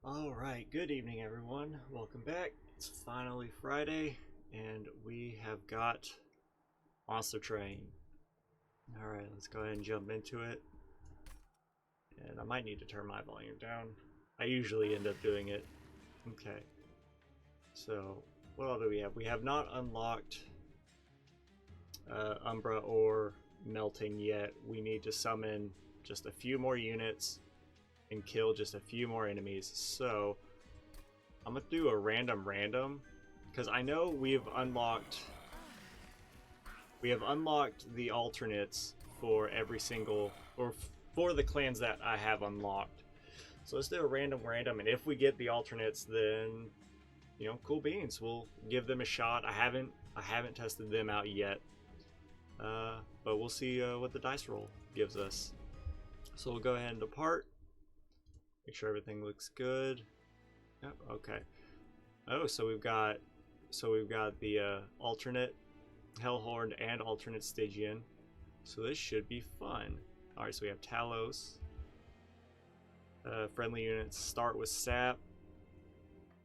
Alright, good evening everyone. Welcome back. It's finally Friday and we have got Monster Train. Alright, let's go ahead and jump into it. And I might need to turn my volume down. I usually end up doing it. Okay. So, what all do we have? We have not unlocked Umbra or Melting yet. We need to summon just a few more units and kill just a few more enemies. So I'm gonna do a random because I know we have unlocked the alternates for every single for the clans that I have unlocked. So let's do a random, and if we get the alternates, then you know, cool beans. We'll give them a shot. I haven't tested them out yet, but we'll see what the dice roll gives us. So we'll go ahead and depart. Make sure everything looks good. Yep, okay. Oh, so we've got the alternate Hellhorn and alternate Stygian. So this should be fun. Alright, so we have Talos. Friendly units start with Sap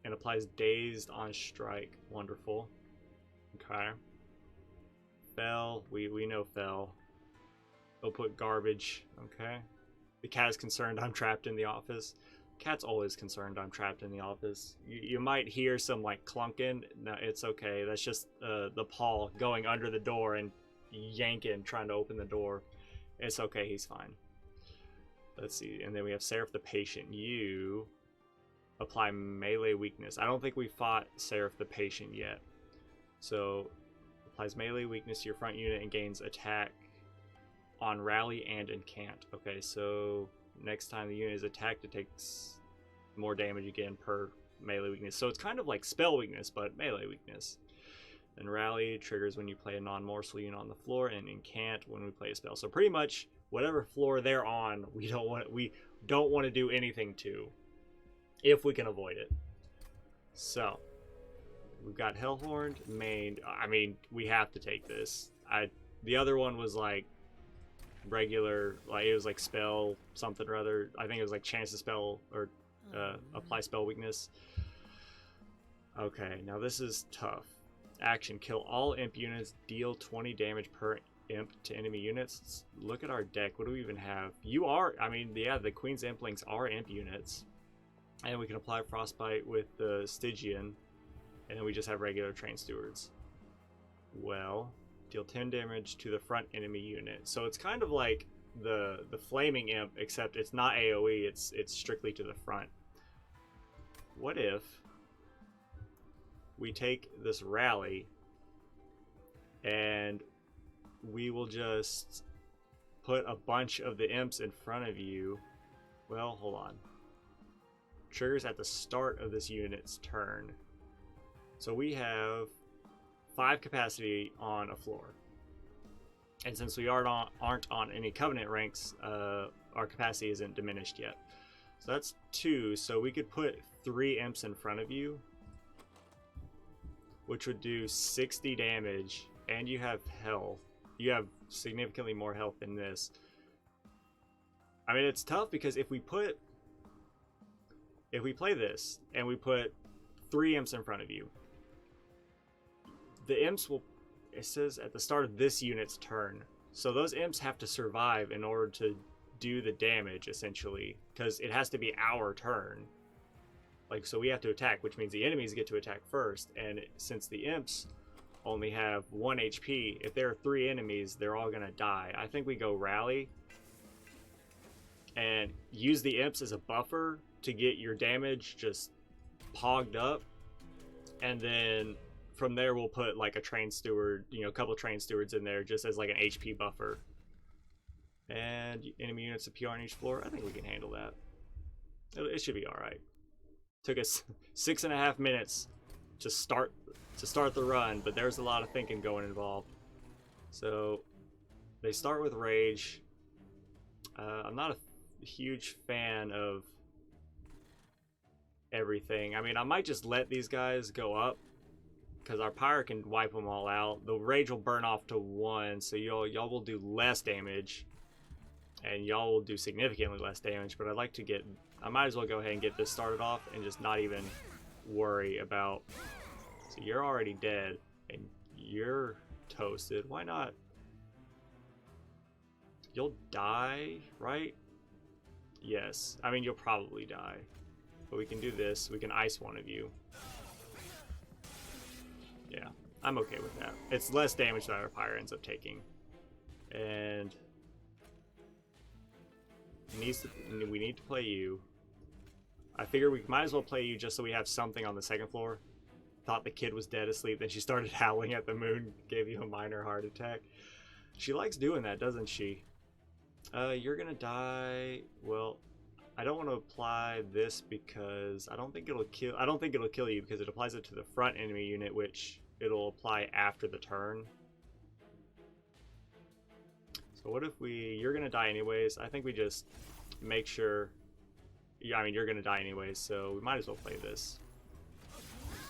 and applies Dazed on Strike. Wonderful. Okay. Fell, we know Fell. We'll put Garbage, okay. The cat is concerned I'm trapped in the office. Cat's always concerned I'm trapped in the office. You might hear some like clunking. No, it's okay. That's just the paw going under the door and yanking, trying to open the door. It's okay. He's fine. Let's see. And then we have Seraph the Patient. You apply melee weakness. I don't think we fought Seraph the Patient yet. So applies melee weakness to your front unit and gains attack on rally and incant. Okay, so next time the unit is attacked, it takes more damage again per melee weakness. So it's kind of like spell weakness, but melee weakness. And rally triggers when you play a non-morsel unit on the floor, and incant when we play a spell. So pretty much whatever floor they're on, we don't want to do anything to, if we can avoid it. So we've got Hellhorn main. I mean, we have to take this. The other one was like regular, like it was like spell something or other. I think it was like chance to spell or apply spell weakness. Okay, now this is tough. Action: kill all imp units, deal 20 damage per imp to enemy units. Let's look at our deck. What do we even have? I mean, yeah, the Queen's Implings are imp units, and we can apply Frostbite with the Stygian, and then we just have regular Train Stewards. Well, deal 10 damage to the front enemy unit. So it's kind of like the Flaming Imp, except it's not AoE, it's strictly to the front. What if we take this rally and we will just put a bunch of the imps in front of you? Well, hold on. Triggers at the start of this unit's turn. So we have 5 capacity on a floor, and since we aren't on any covenant ranks, our capacity isn't diminished yet. So that's 2. So we could put 3 imps in front of you, which would do 60 damage, and you have health. You have significantly more health than this. I mean, it's tough because if we play this and we put 3 imps in front of you, the imps will, it says at the start of this unit's turn. So those imps have to survive in order to do the damage, essentially, because it has to be our turn. Like, so we have to attack, which means the enemies get to attack first. And since the imps only have 1 HP, if there are 3 enemies, they're all gonna die. I think we go rally and use the imps as a buffer to get your damage just pogged up, and then from there we'll put like a train steward, you know, a couple of train stewards in there just as like an HP buffer. And enemy units appear on each floor. I think we can handle that. It should be all right. Took us 6.5 minutes to start the run, but there's a lot of thinking going involved. So they start with rage. I'm not a huge fan of everything. I mean, I might just let these guys go up, because our pyre can wipe them all out. The rage will burn off to 1, so y'all will do less damage. and y'all will do significantly less damage, but I'd like to get, I might as well go ahead and get this started off and just not even worry about, so you're already dead and you're toasted. Why not? You'll die, right? Yes. I mean, you'll probably die. But we can do this. We can ice one of you. Yeah, I'm okay with that. It's less damage that our pyre ends up taking. And we need to play you. I figure we might as well play you just so we have something on the second floor. Thought the kid was dead asleep, then she started howling at the moon, gave you a minor heart attack. She likes doing that, doesn't she? You're gonna die. Well, I don't want to apply this because I don't think it'll kill. I don't think it'll kill you because it applies it to the front enemy unit, which it'll apply after the turn. So what if you're gonna die anyways. I think we just make sure, yeah, I mean, you're gonna die anyways, so we might as well play this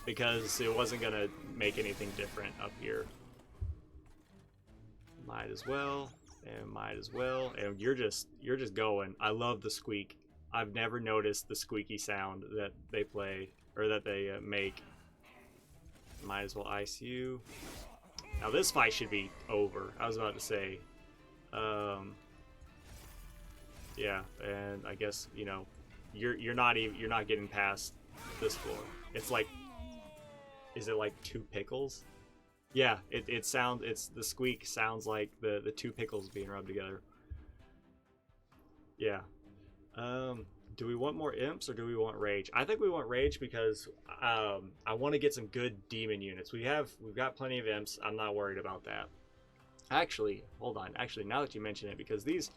because it wasn't gonna make anything different up here. Might as well, and might as well, and you're just going. I love the squeak. I've never noticed the squeaky sound that they play, or that they make. Might as well ice you. Now this fight should be over. I was about to say, yeah, and I guess, you know, you're not getting past this floor. It's like, is it like 2 pickles? Yeah, the squeak sounds like the 2 pickles being rubbed together. Yeah. Do we want more imps or do we want rage? I think we want rage because I want to get some good demon units. We've got plenty of imps. I'm not worried about that. Actually, hold on. Actually, now that you mention it, because these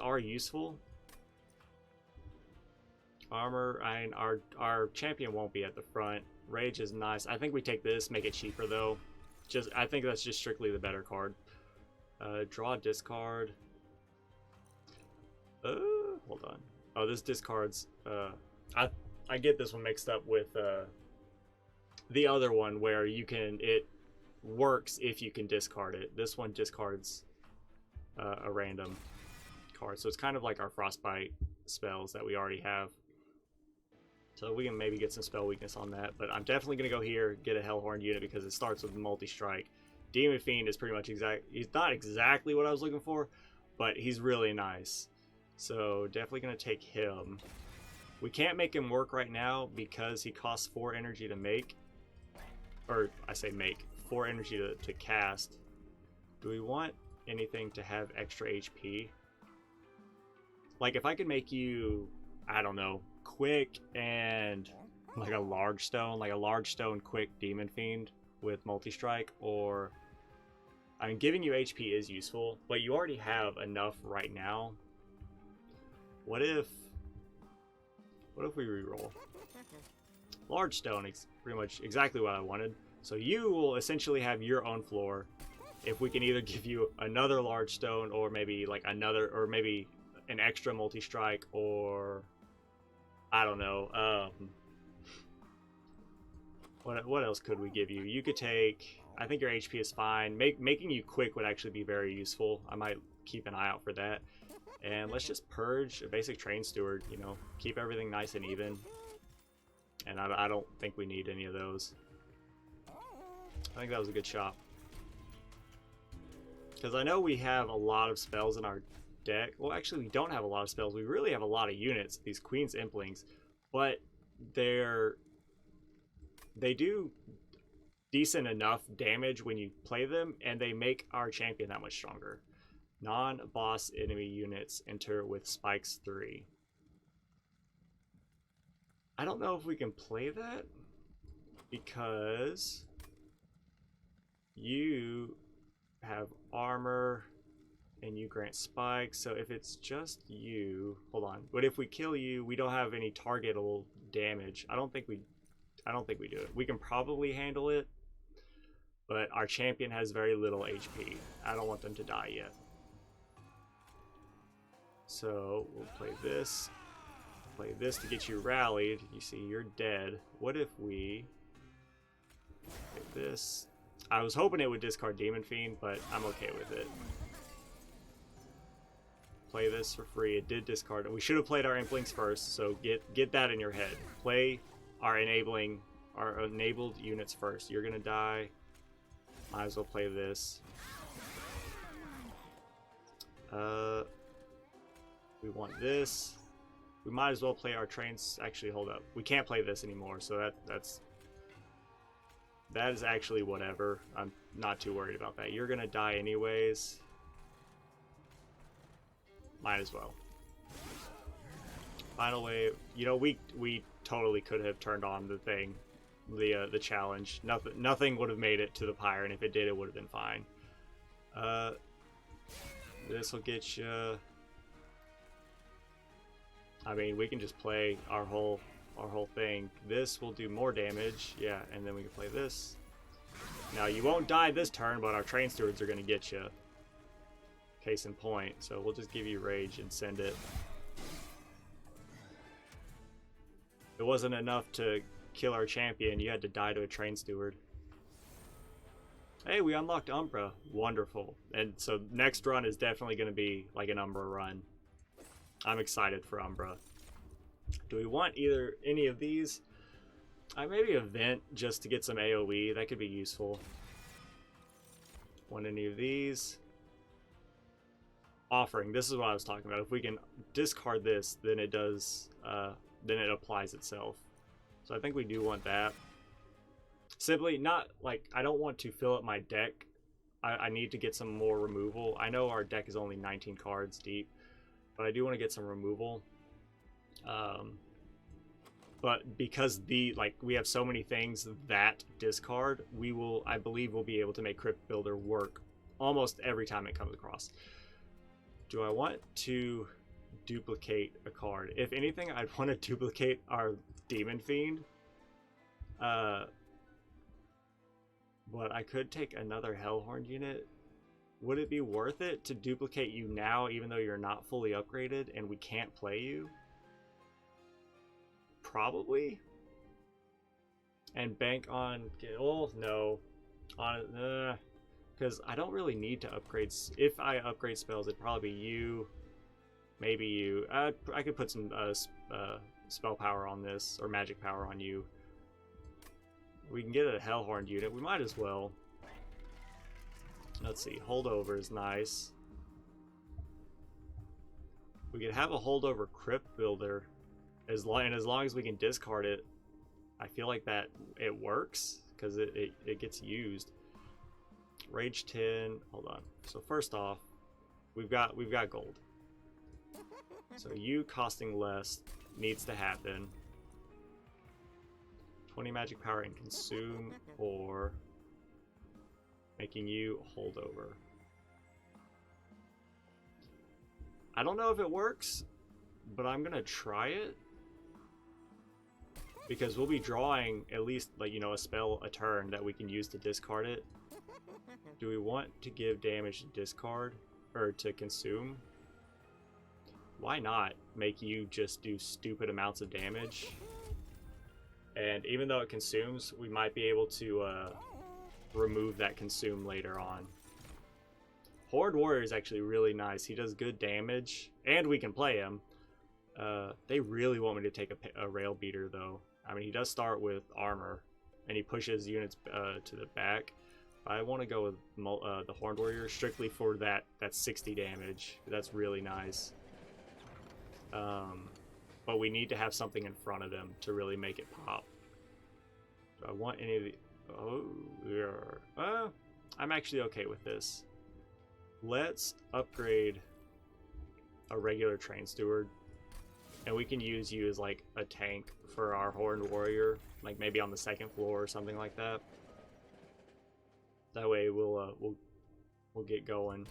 are useful. Armor, our champion won't be at the front. Rage is nice. I think we take this, make it cheaper though. I think that's just strictly the better card. Draw, discard. Hold on. Oh, this discards. I get this one mixed up with the other one where it works if you can discard it. This one discards a random card, so it's kind of like our frostbite spells that we already have. So we can maybe get some spell weakness on that, but I'm definitely gonna go here, get a Hellhorn unit because it starts with multi-strike. Demon Fiend is pretty much he's not exactly what I was looking for, but he's really nice. So definitely gonna take him. We can't make him work right now because he costs 4 energy to make. Or I say make, 4 energy to cast. Do we want anything to have extra HP? Like if I could make you, I don't know, quick and like a large stone quick demon fiend with multi-strike, or I mean giving you HP is useful, but you already have enough right now. What if we reroll? Large stone is pretty much exactly what I wanted. So you will essentially have your own floor. If we can either give you another large stone or maybe like maybe an extra multi-strike, or I don't know. What else could we give you? You could take, I think your HP is fine. Making you quick would actually be very useful. I might keep an eye out for that. And let's just purge a basic train steward, you know, keep everything nice and even. And I don't think we need any of those. I think that was a good shot. Because I know we have a lot of spells in our deck. Well, actually, we don't have a lot of spells. We really have a lot of units, these Queen's Implings. But they do decent enough damage when you play them, and they make our champion that much stronger. Non-boss enemy units enter with spikes 3. I don't know if we can play that because you have armor and you grant spikes. So if it's just you, hold on. But if we kill you, we don't have any targetable damage. I don't think we do it. We can probably handle it, but our champion has very little HP. I don't want them to die yet. So we'll play this to get you rallied. You see, you're dead. What if we play this? I was hoping it would discard Demon Fiend, but I'm okay with it. play this for free. It did discard it. We should have played our Implings first, so get that in your head. Play our enabled units first. You're gonna die. Might as well play this. We want this. We might as well play our trains. Actually, hold up. We can't play this anymore, so that is actually whatever. I'm not too worried about that. You're gonna die anyways. Might as well. Final wave. You know, we totally could have turned on the thing, the challenge. Nothing would have made it to the pyre, and if it did, it would have been fine. This will get you. I mean, we can just play our whole thing. This will do more damage, yeah, and then we can play this. Now you won't die this turn, but our train stewards are gonna get you. Case in point. So we'll just give you rage and send it. It wasn't enough to kill our champion. You had to die to a train steward. Hey, we unlocked Umbra. Wonderful. And so next run is definitely going to be like an Umbra run. I'm excited for Umbra. Do we want any of these? Maybe a vent just to get some AoE. That could be useful. Want any of these? Offering. This is what I was talking about. If we can discard this, then it does. Then it applies itself. So I think we do want that. Simply not like I don't want to fill up my deck. I need to get some more removal. I know our deck is only 19 cards deep, but I do want to get some removal. But because we have so many things that discard, I believe we'll be able to make Crypt Builder work almost every time it comes across. Do I want to duplicate a card? If anything, I'd want to duplicate our Demon Fiend. But I could take another Hellhorn unit. Would it be worth it to duplicate you now, even though you're not fully upgraded and we can't play you? Probably. And bank on... Oh, no. Because I don't really need to upgrade. If I upgrade spells, it'd probably be you. Maybe you. I could put some spell power on this, or magic power on you. We can get a Hellhorn unit. We might as well. Let's see. Holdover is nice. We could have a holdover Crypt Builder. As long as we can discard it, I feel like that it works because it gets used. Rage 10. Hold on. So first off, we've got gold. So you costing less needs to happen. 20 magic power and consume, or making you holdover. I don't know if it works, but I'm gonna try it because we'll be drawing at least a spell a turn that we can use to discard it. Do we want to give damage to discard or to consume? Why not make you just do stupid amounts of damage? And even though it consumes, we might be able to remove that consume later on. Horde Warrior is actually really nice. He does good damage, and we can play him. They really want me to take a Rail Beater, though. I mean, he does start with armor, and he pushes units to the back. I want to go with the Horde Warrior strictly for that 60 damage. That's really nice. But we need to have something in front of them to really make it pop. Do I want any of the... Oh, yeah. I'm actually okay with this. Let's upgrade a regular train steward. And we can use you as like a tank for our Horde Warrior. Like maybe on the second floor or something like that. That way we'll get going.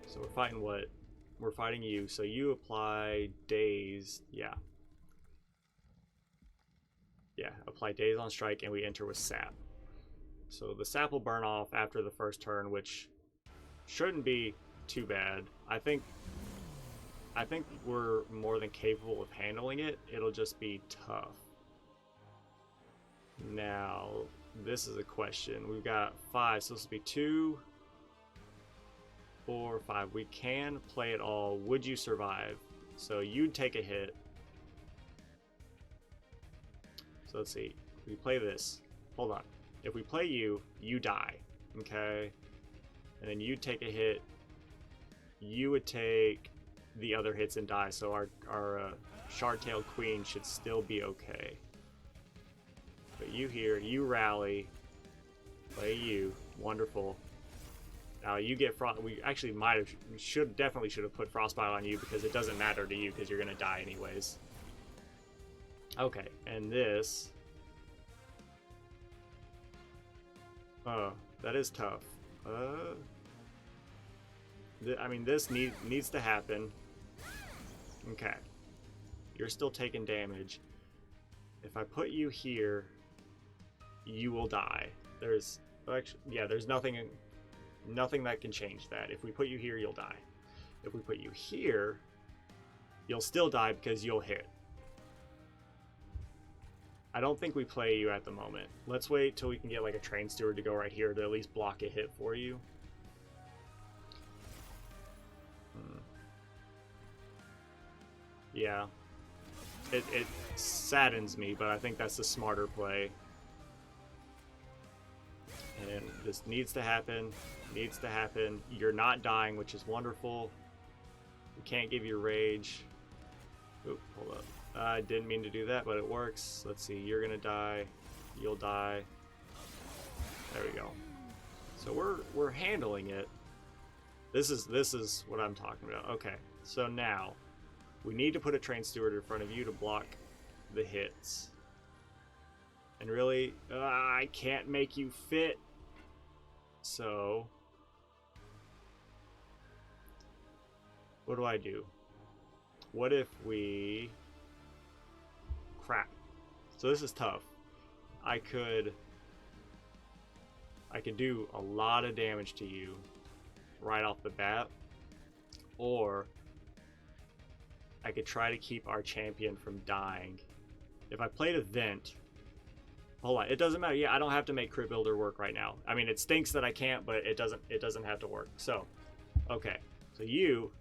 So we're fighting what? We're fighting you, so you apply daze. Yeah, apply daze on strike, and we enter with sap. So the sap will burn off after the first turn, which shouldn't be too bad. I think we're more than capable of handling it. It'll just be tough. Now, this is a question. We've got 5, so this will be 2. 4, 5. We can play it all. Would you survive? So you'd take a hit. So let's see. We play this. Hold on. If we play you, you die. Okay? And then you'd take a hit. You would take the other hits and die. So our Shard-tailed Queen should still be okay. But you here, you rally. Play you. Wonderful. Now you get frost. We actually definitely should have put Frostbite on you because it doesn't matter to you because you're gonna die anyways. Okay, and this. Oh, that is tough. I mean, this needs to happen. Okay, you're still taking damage. If I put you here, you will die. There's actually, yeah, there's nothing that can change that. If we put you here, you'll die. If we put you here, you'll still die because you'll hit. I don't think we play you at the moment. Let's wait till we can get like a train steward to go right here to at least block a hit for you. Yeah. It saddens me, but I think that's the smarter play. And this needs to happen. Needs to happen. You're not dying, which is wonderful. We can't give you rage. Oop, hold up. I didn't mean to do that, but it works. Let's see. You're gonna die. You'll die. There we go. So we're handling it. This is what I'm talking about. Okay. So now we need to put a train steward in front of you to block the hits. And really, I can't make you fit. So what do I do? What if we... Crap. So this is tough. I could do a lot of damage to you right off the bat, or I could try to keep our champion from dying. If I played a vent, hold on, it doesn't matter. Yeah, I don't have to make Crypt Builder work right now. I mean, it stinks that I can't, but it doesn't have to work. So, okay. So you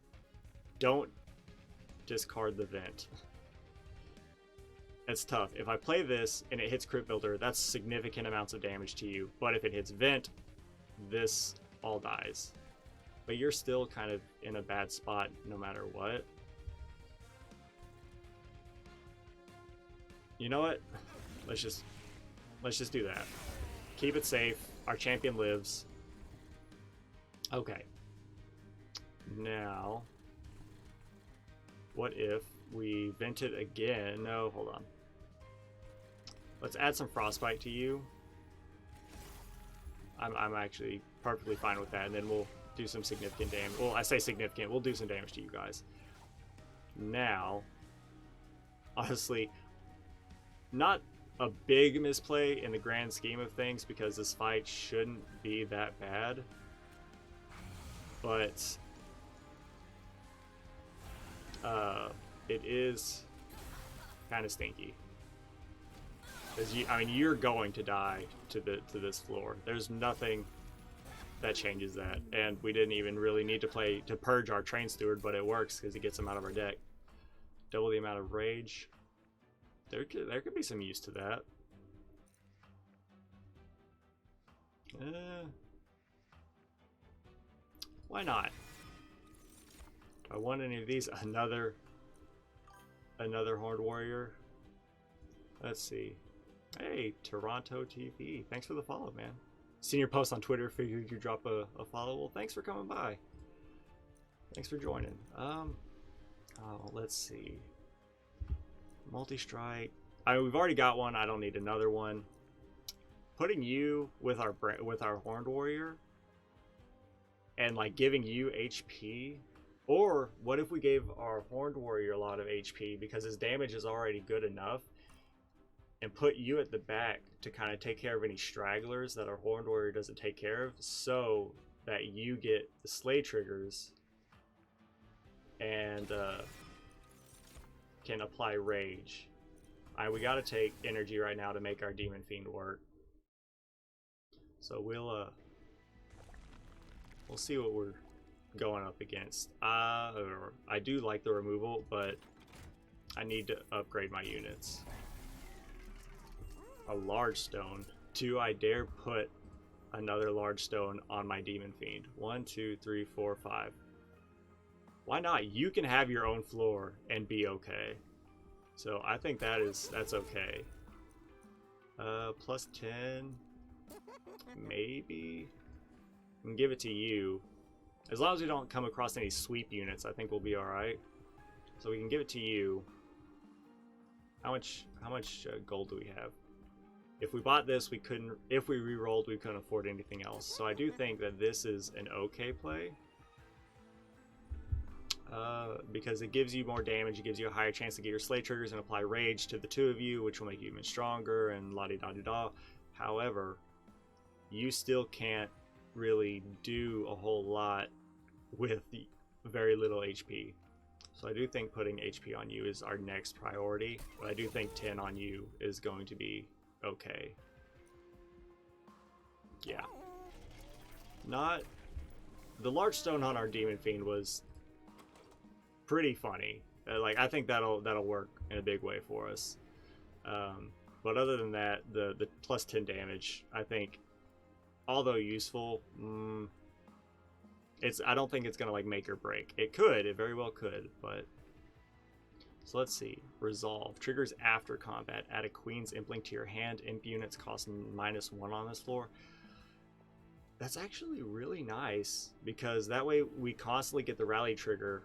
don't discard the vent. It's tough. If I play this and it hits Crypt Builder, that's significant amounts of damage to you. But if it hits Vent, this all dies. But you're still kind of in a bad spot no matter what. You know what? Let's just do that. Keep it safe. Our champion lives. Okay. Now, what if we vent it again? No, hold on. Let's add some Frostbite to you. I'm actually perfectly fine with that, and then we'll do some significant damage. Well, I say significant, we'll do some damage to you guys. Now, honestly, not a big misplay in the grand scheme of things because this fight shouldn't be that bad. But it is kind of stinky. I mean, you're going to die to this floor. There's nothing that changes that, and we didn't even really need to play to purge our train steward, but it works because it gets him out of our deck. Double the amount of rage. There could be some use to that. Why not? Do I want any of these? Another Horned Warrior. Let's see. Hey, Toronto TV. Thanks for the follow, man. Seen your post on Twitter. Figured you'd drop a follow. Well, thanks for coming by. Thanks for joining. Oh, let's see. Multi-strike. We've already got one. I don't need another one. Putting you with our Horned Warrior and like giving you HP. Or what if we gave our Horned Warrior a lot of HP because his damage is already good enough, and put you at the back to kind of take care of any stragglers that our Horned Warrior doesn't take care of, so that you get the slay triggers and can apply rage. We got to take energy right now to make our Demon Fiend work. So we'll see what we're going up against. I do like the removal, but I need to upgrade my units. A large stone. Do I dare put another large stone on my Demon Fiend? 1, 2, 3, 4, 5. Why not? You can have your own floor and be okay. So I think that's okay. Plus 10. Maybe. I can give it to you. As long as we don't come across any sweep units, I think we'll be alright. So we can give it to you. How much gold do we have? If we bought this, we couldn't. If we re-rolled, we couldn't afford anything else. So I do think that this is an okay play. Because it gives you more damage, it gives you a higher chance to get your slay triggers and apply rage to the two of you, which will make you even stronger and la-di-da-di-da. However, you still can't really do a whole lot with very little HP. So I do think putting HP on you is our next priority, but I do think 10 on you is going to be okay. Yeah. Not... The large stone on our Demon Fiend was pretty funny. Like, I think that'll work in a big way for us. But other than that, the plus 10 damage, I think, although useful, I don't think it's gonna like make or break. It could, it very well could, but so let's see. Resolve triggers after combat. Add a Queen's Imp to your hand. Imp units cost -1 on this floor. That's actually really nice because that way we constantly get the rally trigger,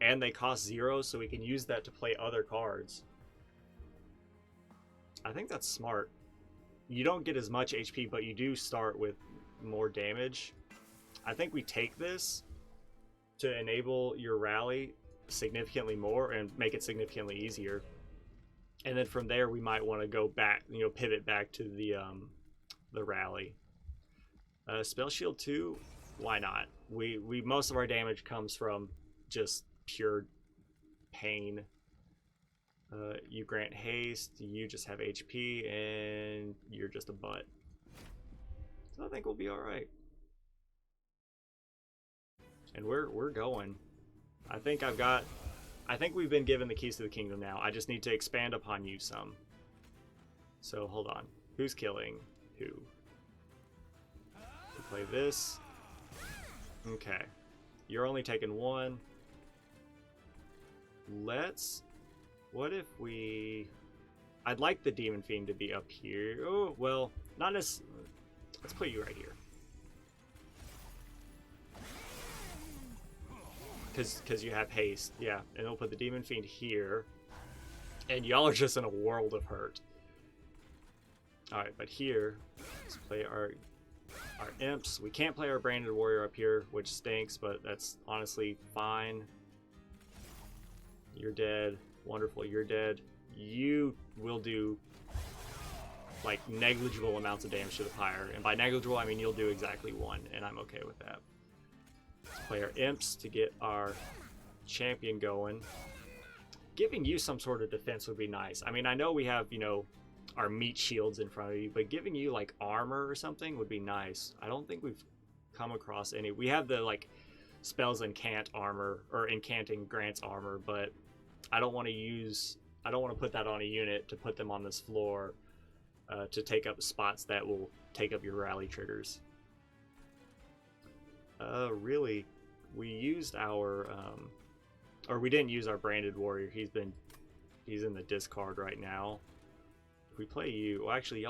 and they cost 0, so we can use that to play other cards. I think that's smart. You don't get as much HP, but you do start with more damage. I think we take this to enable your rally significantly more and make it significantly easier. And then from there, we might want to go back, pivot back to the rally. Spell Shield 2, why not? We most of our damage comes from just pure pain. You grant haste, you just have HP, and you're just a butt. So I think we'll be alright. And we're going. I think we've been given the keys to the kingdom now. I just need to expand upon you some. So hold on. Who's killing who? We play this. Okay. You're only taking 1. What if we... I'd like the Demon Fiend to be up here. Oh, well, not as... Let's put you right here. Because you have haste. Yeah, and we'll put the Demon Fiend here. And y'all are just in a world of hurt. Alright, but here, let's play our imps. We can't play our Branded Warrior up here, which stinks, but that's honestly fine. You're dead. Wonderful, you're dead. You will do like negligible amounts of damage to the pyre, and by negligible I mean you'll do exactly 1, and I'm okay with that. Let's play our imps to get our champion going. Giving you some sort of defense would be nice. I mean, I know we have, our meat shields in front of you, but giving you like armor or something would be nice. I don't think we've come across any. We have the like spells incant armor, or incanting grants armor, but I don't want to put that on a unit to put them on this floor to take up spots that will take up your rally triggers. Really, we used our or we didn't use our Branded Warrior. He's in the discard right now. If we play you, well, actually,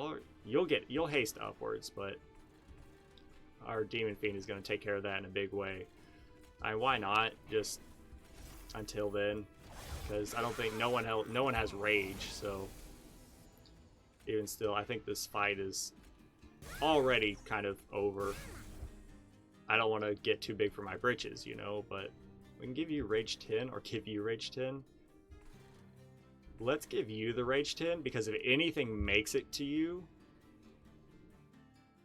you'll haste upwards, but our Demon Fiend is going to take care of that in a big way. Why not? Just until then, because I don't think no one has rage. So even still, I think this fight is already kind of over. I don't want to get too big for my britches, but we can give you Rage 10 or give you Rage 10. Let's give you the Rage 10 because if anything makes it to you,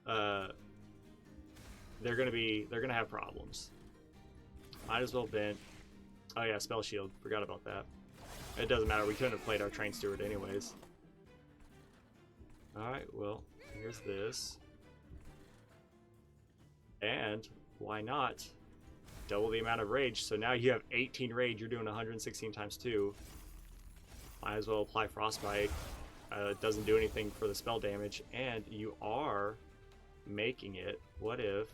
they're gonna have problems. Might as well vent. Oh yeah, Spell Shield. Forgot about that. It doesn't matter. We couldn't have played our Train Steward anyways. Alright, well, here's this. And why not double the amount of rage. So now you have 18 rage. You're doing 116 times 2. Might as well apply Frostbite. It doesn't do anything for the spell damage, and you are making it. What if?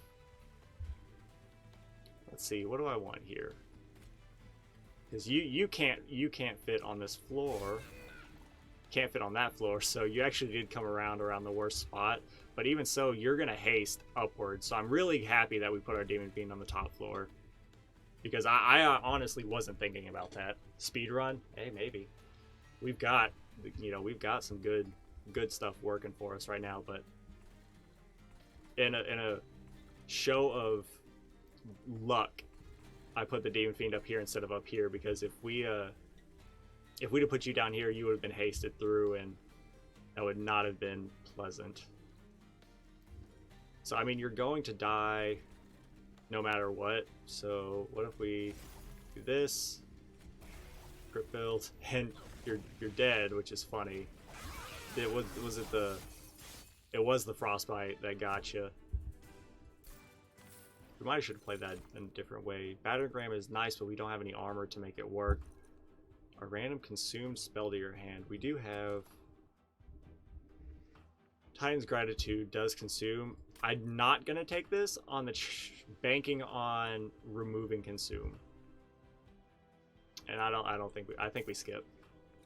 Let's see. What do I want here? Because you can't fit on this floor. Can't fit on that floor. So you actually did come around the worst spot. But even so, you're gonna haste upwards. So I'm really happy that we put our Demon Fiend on the top floor, because I honestly wasn't thinking about that. Speed run? Hey, maybe. We've got some good stuff working for us right now, but in a show of luck, I put the Demon Fiend up here instead of up here, because if we'd have put you down here, you would have been hasted through, and that would not have been pleasant. So I mean, you're going to die no matter what. So what if we do this, crit build, and you're dead, which is funny. It was the Frostbite that got you. We might have should have played that in a different way. Battlegram is nice, but we don't have any armor to make it work. A random consumed spell to your hand. We do have Titan's Gratitude does consume. I'm not gonna take this on the banking on removing consume. And I think we skip,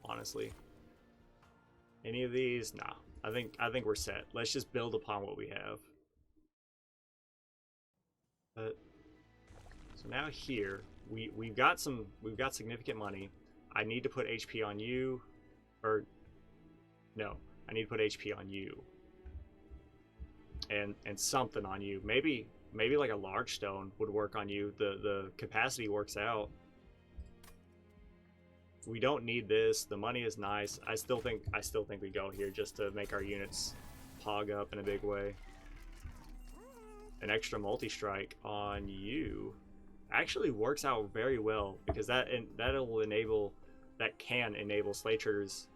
honestly. Any of these? Nah. I think we're set. Let's just build upon what we have. So now here we've got significant money. I need to put HP on you, or no, I need to put HP on you, and something on you. Maybe like a large stone would work on you. The capacity works out. We don't need this. The money is nice. I still think we go here just to make our units pog up in a big way. An extra multi-strike on you actually works out very well, because that can enable Slay triggers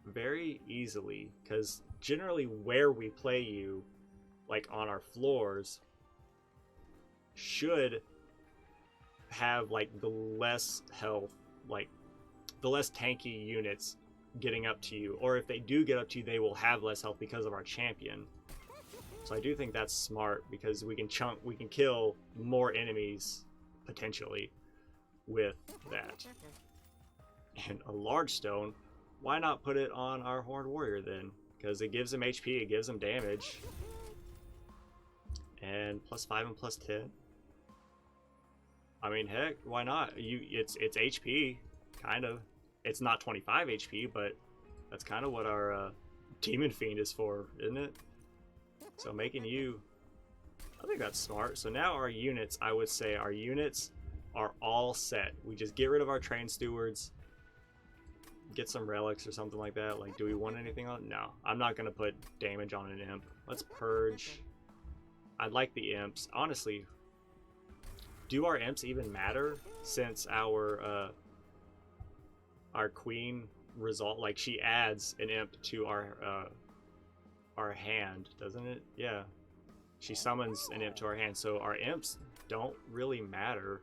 very easily, because generally where we play you, like on our floors, should have like the less health, like the less tanky units getting up to you, or if they do get up to you, they will have less health because of our champion. So I do think that's smart, because we can kill more enemies potentially with that. And a large stone, why not put it on our Horned Warrior then? Because it gives him HP, it gives him damage, and +5 and +10. I mean, heck, why not? It's HP, kind of. It's not 25 HP, but that's kind of what our Demon Fiend is for, isn't it? So making you, I think that's smart. So now our units, I would say our units are all set. We just get rid of our Train Stewards, get some relics or something like that. Like, do we want anything on? No, I'm not gonna put damage on an imp. Let's purge. I'd like the imps, honestly. Do our imps even matter, since our queen result, like, she adds an imp to our hand, doesn't it? Yeah, she summons an imp to our hand, so our imps don't really matter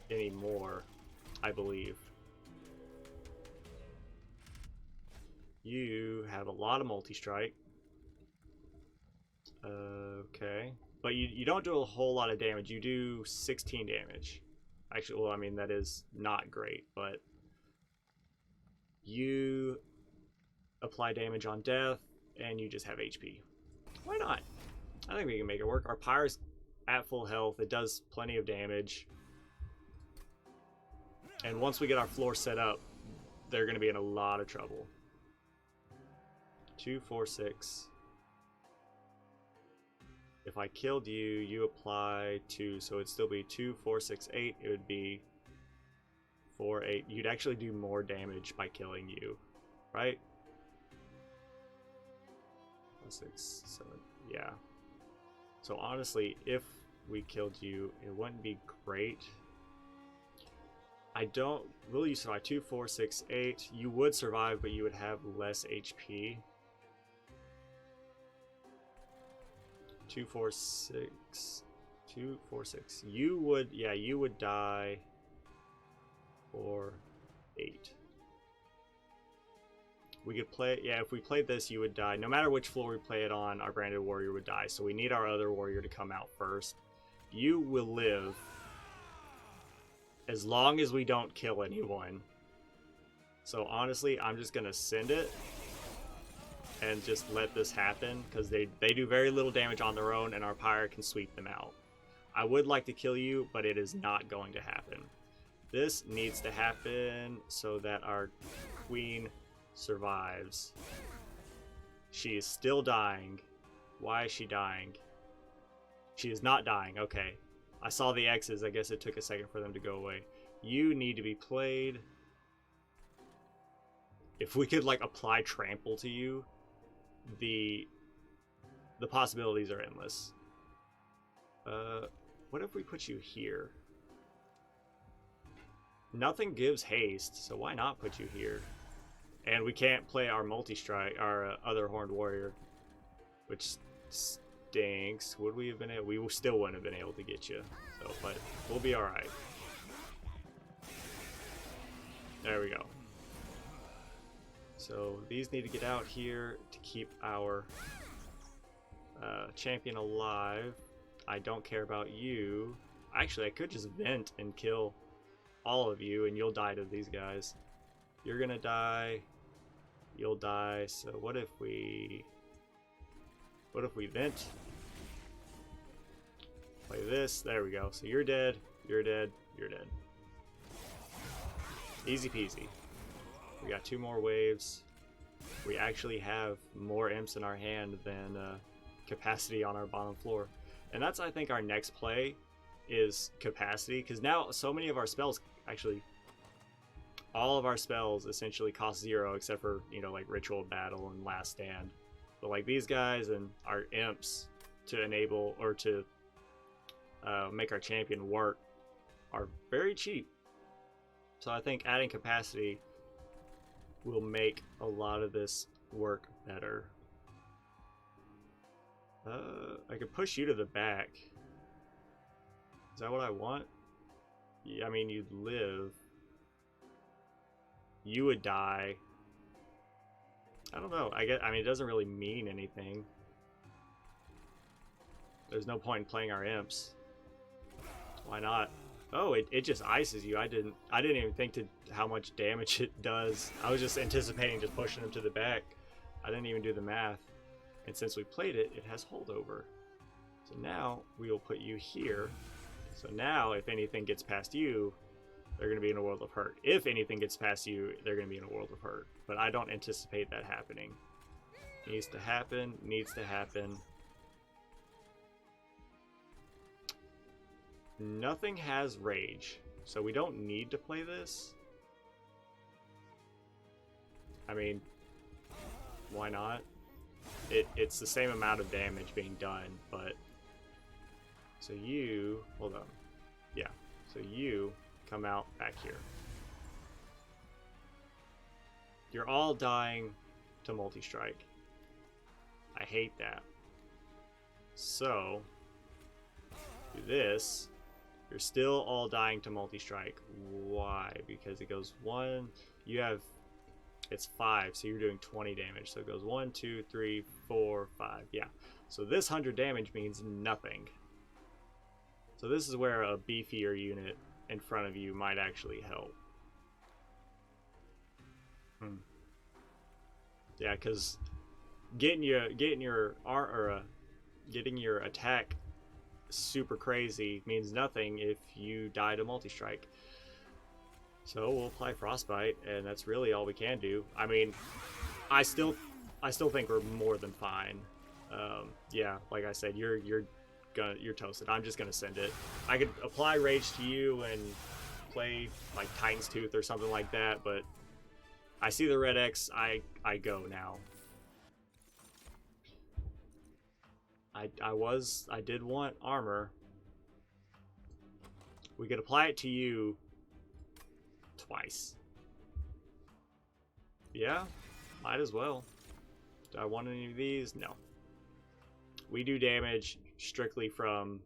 anymore, I believe. You have a lot of multi-strike. Okay, but you don't do a whole lot of damage. You do 16 damage. Actually, well, I mean, that is not great, but you apply damage on death, and you just have HP. Why not? I think we can make it work. Our Pyre's at full health. It does plenty of damage. And once we get our floor set up, they're going to be in a lot of trouble. 2, 4, 6. If I killed you, you apply 2, so it'd still be 2, 4, 6, 8. It would be 4, 8. You'd actually do more damage by killing you, right? 6, 7. Yeah. So honestly, if we killed you, it wouldn't be great. I don't. Will you survive? 2, 4, 6, 8. You would survive, but you would have less HP. 2, 4, 6. 2, 4, 6. You would, yeah, you would die for 8. We could play, yeah, if we played this, you would die. No matter which floor we play it on, our branded warrior would die. So we need our other warrior to come out first. You will live as long as we don't kill anyone. So honestly, I'm just gonna send it and just let this happen, because they do very little damage on their own and our pyre can sweep them out. I would like to kill you, but it is not going to happen. This needs to happen so that our queen survives. She is still dying. Why is she dying? She is not dying. Okay. I saw the X's. I guess it took a second for them to go away. You need to be played. If we could like apply trample to you, the possibilities are endless. What if we put you here? Nothing gives haste, so why not put you here? And we can't play our multi-strike, our other horned warrior, which stinks. Would we have been able? We still wouldn't have been able to get you. So, but we'll be all right. There we go. So these need to get out here to keep our champion alive. I don't care about you. Actually, I could just vent and kill all of you, and you'll die to these guys. You're gonna die. You'll die. So what if we vent? Play this. There we go. So you're dead. You're dead. You're dead. Easy peasy. We got 2 more waves. We actually have more imps in our hand than capacity on our bottom floor. And that's, I think, our next play is capacity, because now so many of our spells, actually all of our spells essentially cost 0 except for, you know, like Ritual Battle and Last Stand. But like these guys and our imps to enable or to make our champion work are very cheap. So I think adding capacity will make a lot of this work better. I could push you to the back. Is that what I want? Yeah, I mean, you'd live. You would die. I don't know. I mean, it doesn't really mean anything. There's no point in playing our imps. Why not? Oh, it just ices you. I didn't even think to how much damage it does. I was just anticipating just pushing them to the back. I didn't even do the math. And since we played it, it has holdover. So now we will put you here. So now if anything gets past you, they're going to be in a world of hurt. If anything gets past you, they're going to be in a world of hurt. But I don't anticipate that happening. Needs to happen. Needs to happen. Nothing has rage, so we don't need to play this. I mean, why not? It's the same amount of damage being done, but... So you... Hold on. Yeah. So you come out back here. You're all dying to multi-strike. I hate that. So... do this. You're still all dying to multi-strike. Why? Because it goes 1... You have... It's 5, so you're doing 20 damage. So it goes 1, 2, 3, 4, 5. Yeah. So this 100 damage means nothing. So this is where a beefier unit in front of you might actually help. Yeah, because getting your attack super crazy means nothing if you die to multi-strike. So we'll apply Frostbite, and that's really all we can do. I mean, I still think we're more than fine. Yeah, like I said, you're toasted. I'm just gonna send it. I could apply Rage to you and play like Titan's Tooth or something like that, but I see the red X. I go now. I did want armor. We could apply it to you twice. Yeah, might as well. Do I want any of these? No. We do damage strictly from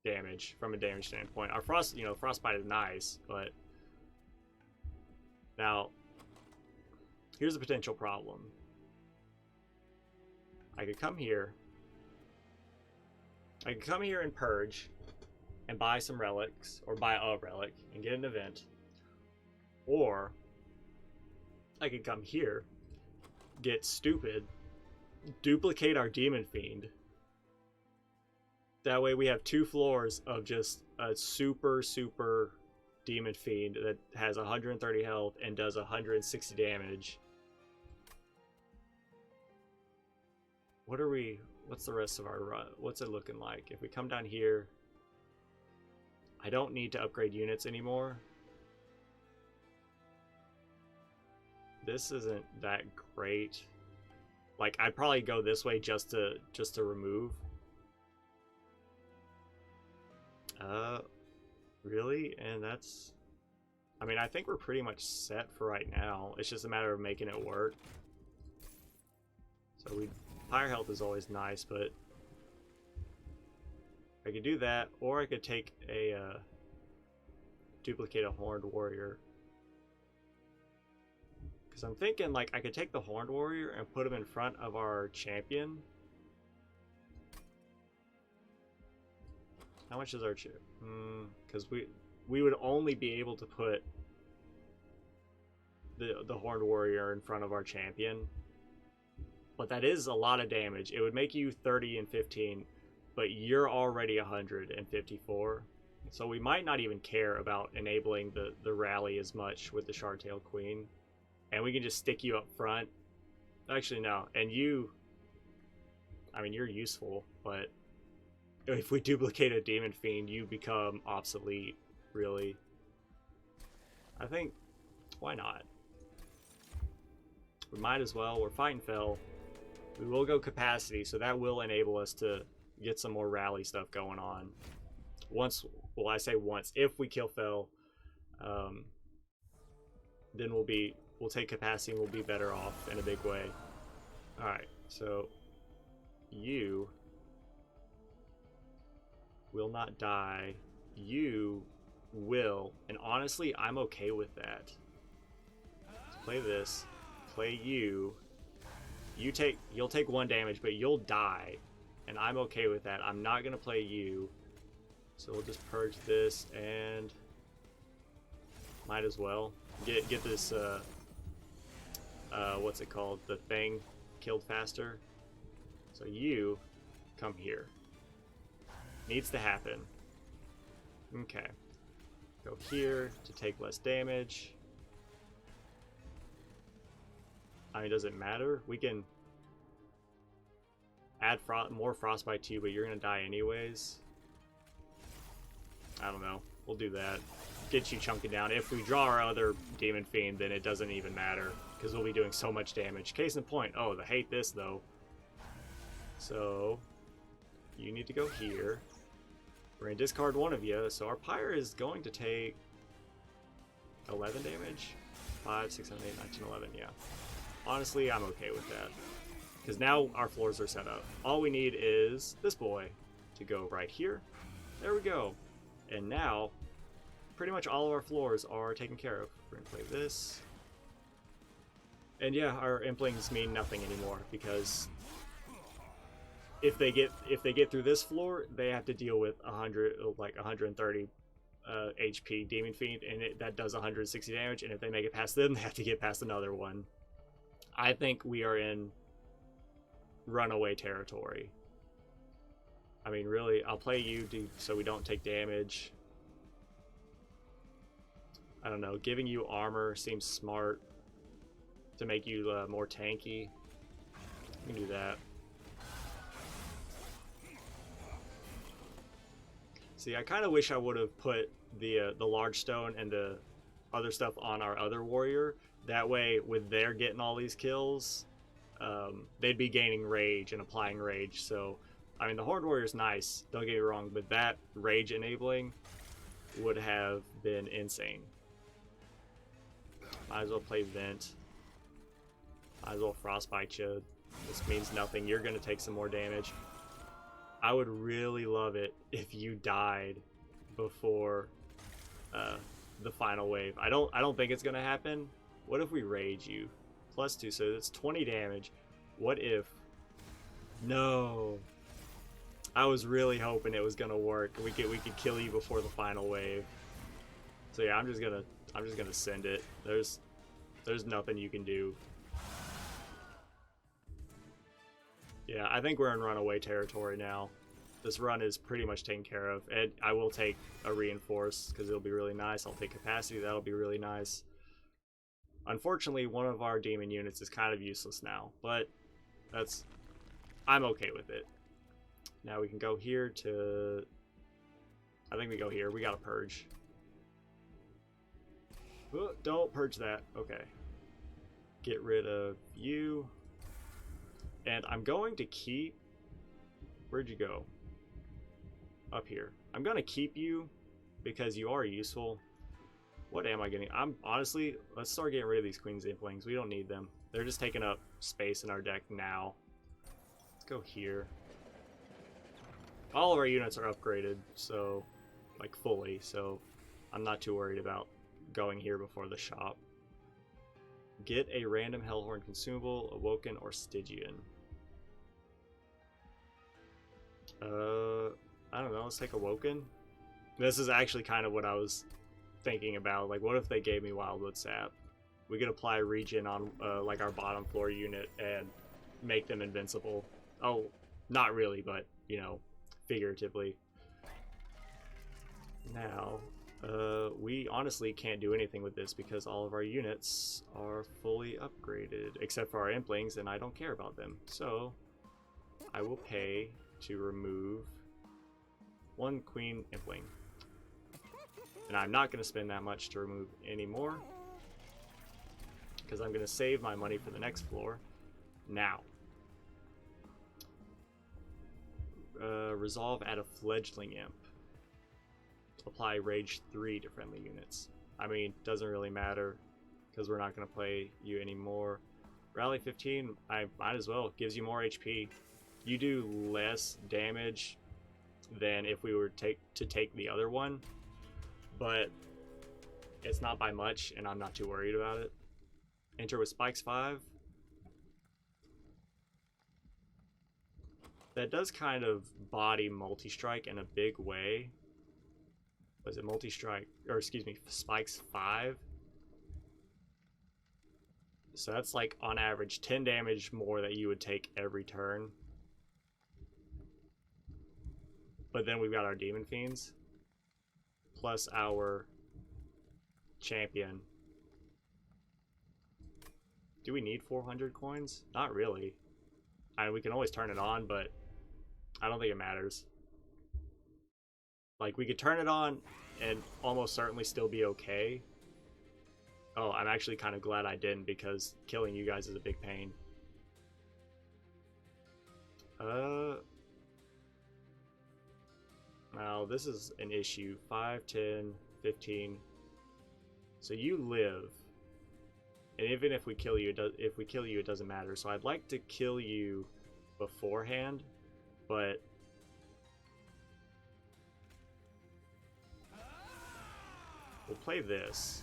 damage from a damage standpoint. Our frost, you know, frostbite is nice, but now here's a potential problem. I could come here. I could come here and purge and buy some relics, or buy a relic and get an event. Or I could come here, get stupid, duplicate our Demon Fiend. That way we have 2 floors of just a super Demon Fiend that has 130 health and does 160 damage. What's the rest of our run? What's it looking like? If we come down here, I don't need to upgrade units anymore. This isn't that great. Like, I'd probably go this way just to remove. Really? And that's, I mean, I think we're pretty much set for right now. It's just a matter of making it work. So fire health is always nice, but I could do that, or I could take a duplicate a Horned Warrior. Because I'm thinking, like, I could take the Horned Warrior and put him in front of our champion. How much is our chip? Because we would only be able to put the Horned Warrior in front of our champion. But that is a lot of damage. It would make you 30 and 15, but you're already 154. So we might not even care about enabling the rally as much with the Shardtail Queen. And we can just stick you up front. Actually, no. And you, I mean, you're useful, but if we duplicate a Demon Fiend, you become obsolete, really. I think, why not? We might as well. We're fighting Fel. We will go capacity, so that will enable us to get some more rally stuff going on. Once, well, I say once, if we kill Fel, then we'll take capacity and we'll be better off in a big way. Alright, so you will not die. You will, and honestly, I'm okay with that. Let's play this. Play you. You'll take 1 damage, but you'll die, and I'm okay with that. I'm not gonna play you, so we'll just purge this, and might as well get this what's it called, the thing killed faster. So you come here. Needs to happen. Okay, go here to take less damage. I mean, does it matter? We can add more frostbite to you, but you're gonna die anyways. I don't know. We'll do that. Get you chunking down. If we draw our other Demon Fiend, then it doesn't even matter, because we'll be doing so much damage. Case in point. Oh, I hate this, though. So, you need to go here. We're going to discard one of you, so our Pyre is going to take 11 damage? 5, 6, 7, 8, 9, 10, 11, yeah. Honestly, I'm okay with that, because now our floors are set up. All we need is this boy to go right here. There we go. And now, pretty much all of our floors are taken care of. We're going to play this. And yeah, our Implings mean nothing anymore, because if they get through this floor, they have to deal with 130 HP Demon Fiend, and that does 160 damage, and if they make it past them, they have to get past another one. I think we are in runaway territory. I mean, really, I'll play you so we don't take damage. I don't know, giving you armor seems smart to make you more tanky. We can do that. See, I kind of wish I would have put the large stone and the other stuff on our other warrior. That way, with their getting all these kills, they'd be gaining rage and applying rage. So, I mean, the Horde Warrior's nice, don't get me wrong, but that rage enabling would have been insane. Might as well play Vent. Might as well Frostbite you. This means nothing. You're going to take some more damage. I would really love it if you died before the final wave. I don't think it's gonna happen. What if we rage you? +2, so that's 20 damage. What if? No. I was really hoping it was gonna work. We could kill you before the final wave. So yeah, I'm just gonna send it. There's nothing you can do. Yeah, I think we're in runaway territory now. This run is pretty much taken care of. And I will take a reinforce because it'll be really nice. I'll take capacity, that'll be really nice. Unfortunately, one of our demon units is kind of useless now, but I'm okay with it. Now we can go here to, I think we go here. We gotta purge. Oh, don't purge that. Okay. Get rid of you. And I'm going to keep, where'd you go? Up here. I'm gonna keep you because you are useful. What am I getting? I'm honestly, let's start getting rid of these Queen's Implings. We don't need them. They're just taking up space in our deck now. Let's go here. All of our units are upgraded, so like fully, so I'm not too worried about going here before the shop. Get a random Hellhorn consumable, Awoken, or Stygian. I don't know, let's take Awoken. This is actually kind of what I was thinking about. Like, what if they gave me Wildwood Sap? We could apply regen on like our bottom floor unit and make them invincible. Oh, not really, but you know, figuratively. Now, we honestly can't do anything with this because all of our units are fully upgraded, except for our Implings, and I don't care about them. So, I will pay to remove one Queen Impling. And I'm not going to spend that much to remove any more, because I'm going to save my money for the next floor. Now, resolve add a fledgling imp. Apply rage 3 to friendly units. I mean, doesn't really matter because we're not going to play you anymore. Rally 15, I might as well. Gives you more HP. You do less damage than if we were to take the other one, but it's not by much, and I'm not too worried about it. Enter with spikes 5. That does kind of body multi-strike in a big way. Was it multi-strike, or excuse me, spikes 5? So that's like on average 10 damage more that you would take every turn. But then we've got our Demon Fiends plus our champion. Do we need 400 coins? Not really. I mean, we can always turn it on, but I don't think it matters. Like, we could turn it on and almost certainly still be okay. Oh, I'm actually kind of glad I didn't, because killing you guys is a big pain. Now, this is an issue. 5, 10, 15. So you live. And even if we kill you, it doesn't matter. So I'd like to kill you beforehand, but we'll play this.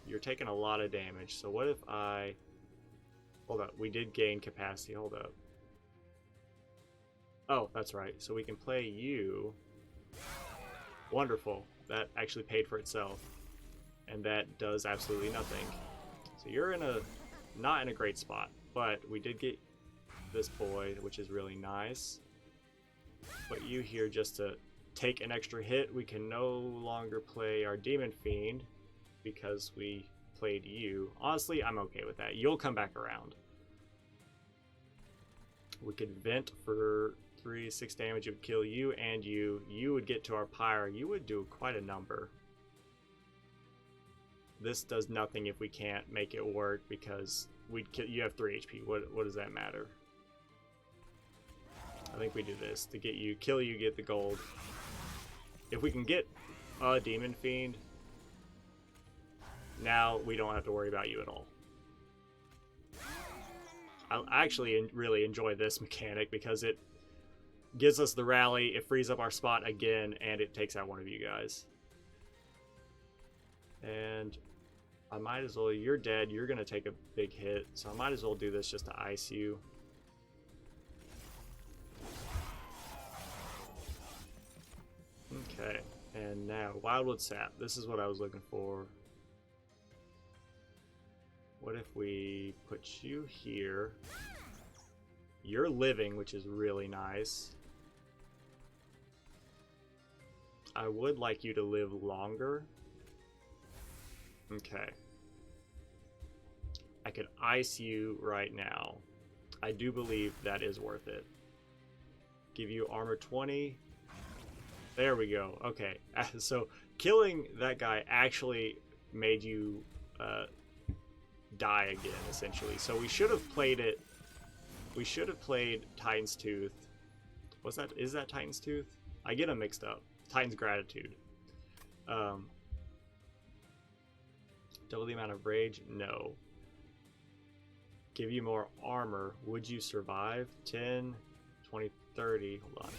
You're taking a lot of damage. So what if I... Hold up. We did gain capacity. Hold up. Oh, that's right. So we can play you. Wonderful. That actually paid for itself. And that does absolutely nothing. So you're in a... not in a great spot. But we did get this boy, which is really nice. Put you here just to take an extra hit. We can no longer play our Demon Fiend because we played you. Honestly, I'm okay with that. You'll come back around. We could vent for 3, 6 damage. It would kill you and you. You would get to our pyre. You would do quite a number. This does nothing if we can't make it work because you have 3 HP. What does that matter? I think we do this to get you, kill you, get the gold. If we can get a Demon Fiend, now we don't have to worry about you at all. I actually really enjoy this mechanic because gives us the rally, it frees up our spot again, and it takes out one of you guys. And I might as well, you're dead, you're gonna take a big hit, so I might as well do this just to ice you. Okay, and now Wildwood Sap. This is what I was looking for. What if we put you here? You're living, which is really nice. I would like you to live longer. Okay. I could ice you right now. I do believe that is worth it. Give you armor 20. There we go. Okay. So killing that guy actually made you die again, essentially. So we should have played it. We should have played Titan's Tooth. What's that? Is that Titan's Tooth? I get them mixed up. Titan's Gratitude. Double the amount of rage? No. Give you more armor. Would you survive? 10, 20, 30. Hold on.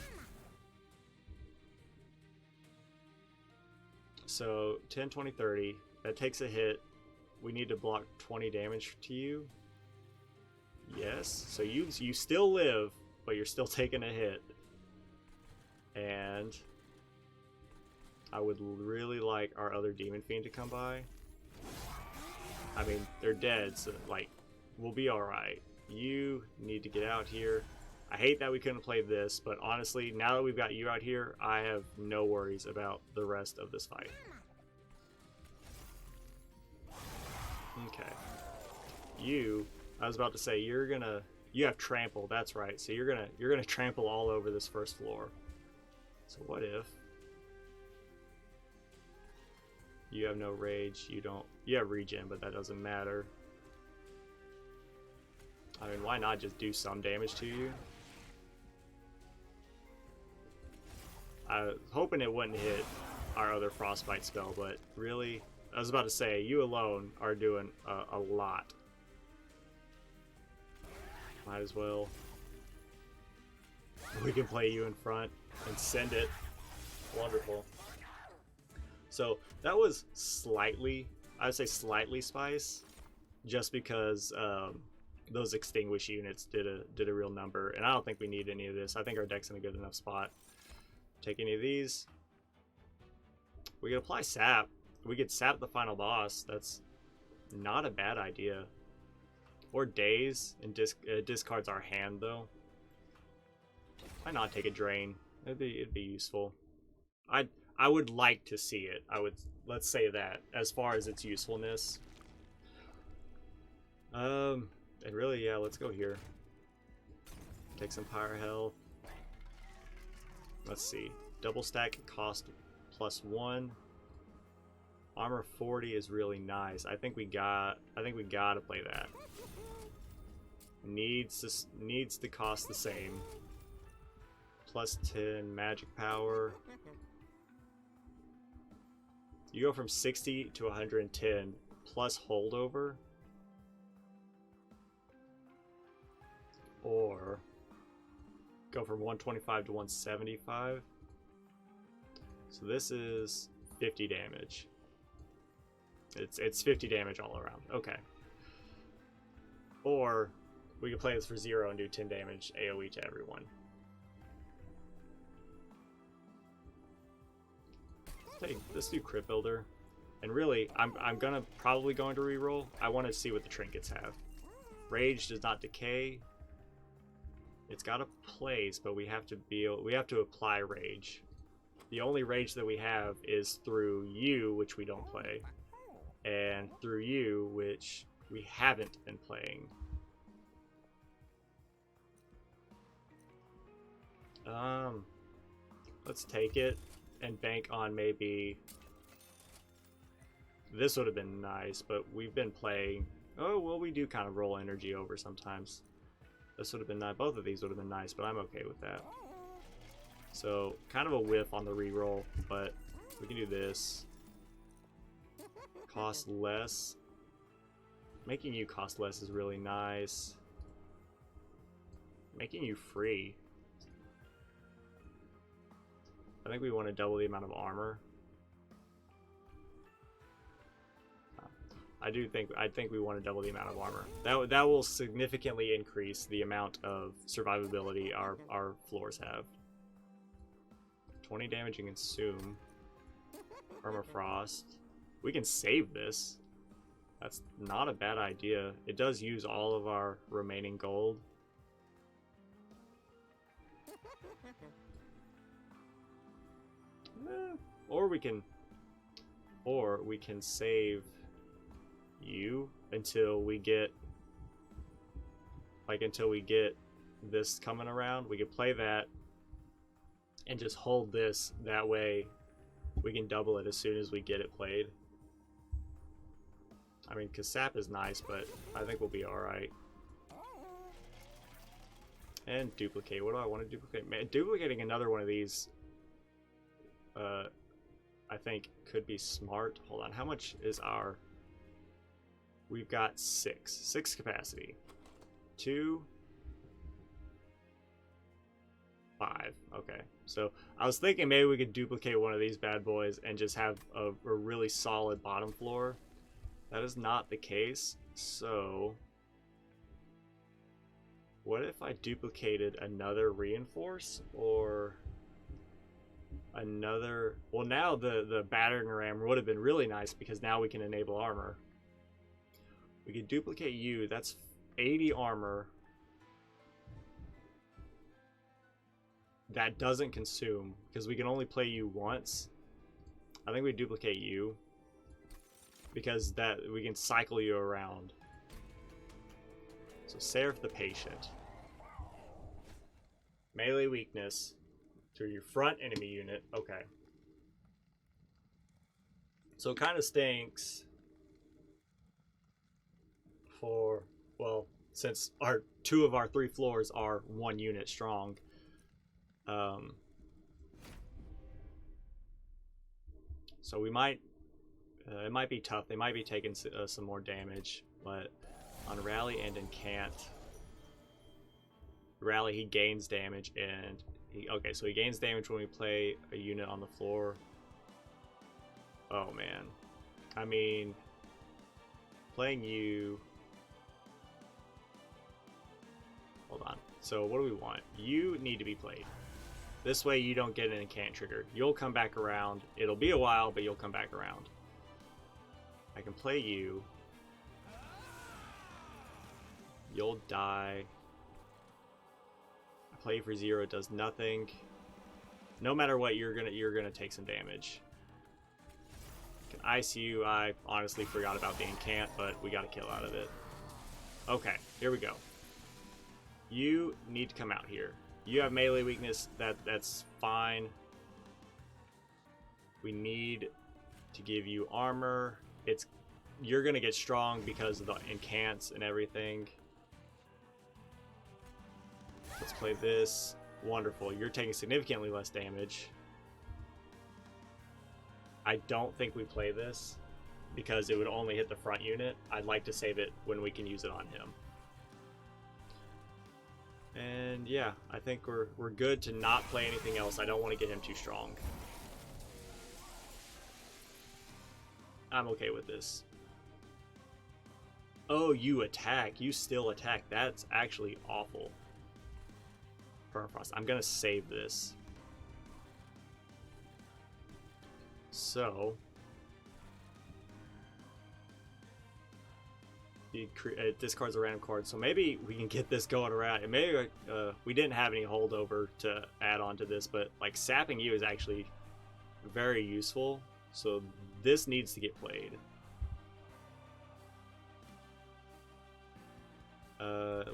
So 10, 20, 30. That takes a hit. We need to block 20 damage to you. Yes. So you still live, but you're still taking a hit. And I would really like our other Demon Fiend to come by. I mean, they're dead, so like, we'll be alright. You need to get out here. I hate that we couldn't play this, but honestly, now that we've got you out here, I have no worries about the rest of this fight. Okay. I was about to say, you have trample, that's right. So you're gonna trample all over this first floor. So what if you have no rage, you have regen, but that doesn't matter. I mean, why not just do some damage to you? I was hoping it wouldn't hit our other frostbite spell, but really, I was about to say, you alone are doing a lot. Might as well. We can play you in front and send it. Wonderful. So that was slightly, I would say slightly spice, just because those extinguish units did a real number, and I don't think we need any of this. I think our deck's in a good enough spot. Take any of these. We could apply sap. We could sap the final boss. That's not a bad idea. Or daze and discards our hand though. Why not take a drain? It'd be useful. I would like to see it. Let's say that as far as its usefulness. And really, yeah, let's go here. Take some power health. Let's see. Double stack cost +1. Armor 40 is really nice. I think we gotta play that. Needs to cost the same. +10 magic power. You go from 60 to 110 plus holdover. Or go from 125 to 175. So this is 50 damage. It's 50 damage all around. Okay. Or we can play this for 0 and do 10 damage AoE to everyone. Let's do Crypt Builder. And really, I'm probably going to reroll. I want to see what the trinkets have. Rage does not decay. It's got a place, but we have to apply rage. The only rage that we have is through you, which we don't play, and through you, which we haven't been playing. Let's take it and bank on maybe this would have been nice, but we've been playing. Oh well, we do kind of roll energy over sometimes. This would have been nice. Both of these would have been nice, but I'm okay with that. So kind of a whiff on the reroll, but we can do this. Cost less. Making you cost less is really nice. Making you free. I think we want to double the amount of armor. I think we want to double the amount of armor. That will significantly increase the amount of survivability our floors have. 20 damage and consume. Armor frost. We can save this. That's not a bad idea. It does use all of our remaining gold. Or we can save you until we get this coming around. We could play that and just hold this. That way we can double it as soon as we get it played. I mean, because sap is nice, but I think we'll be alright. And duplicate. What do I want to duplicate? Man, duplicating another one of these I think could be smart. Hold on, how much is our... We've got 6 capacity. 2, 5. Okay, so I was thinking maybe we could duplicate one of these bad boys and just have a really solid bottom floor. That is not the case. So what if I duplicated another reinforce or another... Well, now the battering ram would have been really nice because now we can enable armor. We could duplicate you. That's 80 armor. That doesn't consume because we can only play you once. I think we duplicate you because that we can cycle you around. So Seraph the Patient. Melee weakness to your front enemy unit. Okay. So it kind of stinks for, well, since our 2 of our 3 floors are 1 unit strong. So we might, it might be tough. They might be taking some more damage, but on rally and in can't. Rally, he gains damage, and okay, so he gains damage when we play a unit on the floor. Oh man, I mean, playing you. Hold on. So what do we want? You need to be played. This way you don't get an incant trigger. You'll come back around. It'll be a while, but you'll come back around. I can play you. You'll die. I play you for 0. It does nothing. No matter what, you're gonna take some damage. Can ice you. I honestly forgot about the incant, but we got a kill out of it. Okay, here we go. You need to come out here. You have melee weakness. That's fine. We need to give you armor. You're gonna get strong because of the incants and everything. Let's play this. Wonderful. You're taking significantly less damage. I don't think we play this because it would only hit the front unit. I'd like to save it when we can use it on him. And yeah, I think we're good to not play anything else. I don't want to get him too strong. I'm okay with this. Oh, you attack. You still attack. That's actually awful. Permafrost. I'm going to save this. So it discards a random card, so maybe we can get this going around. And maybe we didn't have any holdover to add on to this, but like sapping you is actually very useful. So this needs to get played.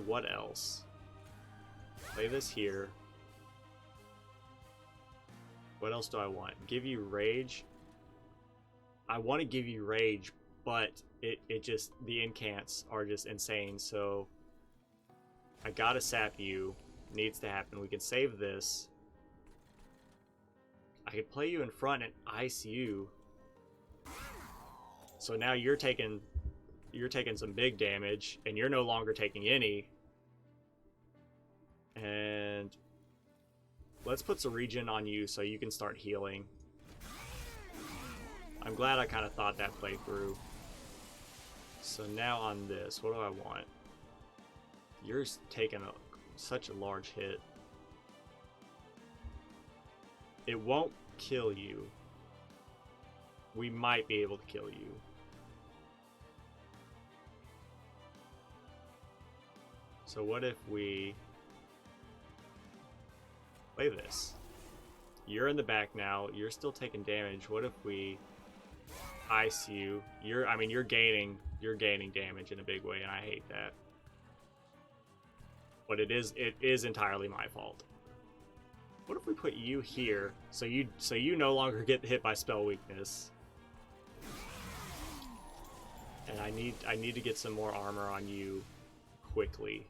What else? Play this here. What else do I want? Give you rage. I want to give you rage, but it just, the incants are just insane. So I gotta sap you. Needs to happen. We can save this. I could play you in front and ice you. So now you're taking some big damage, and you're no longer taking any. And let's put some regen on you so you can start healing. I'm glad I kind of thought that play through. So now on this, what do I want? You're taking such a large hit. It won't kill you. We might be able to kill you. So what if we play this? You're in the back now. You're still taking damage. What if we ice you? I mean, you're gaining damage in a big way, and I hate that. But it is entirely my fault. What if we put you here so you no longer get hit by spell weakness? And I need to get some more armor on you quickly.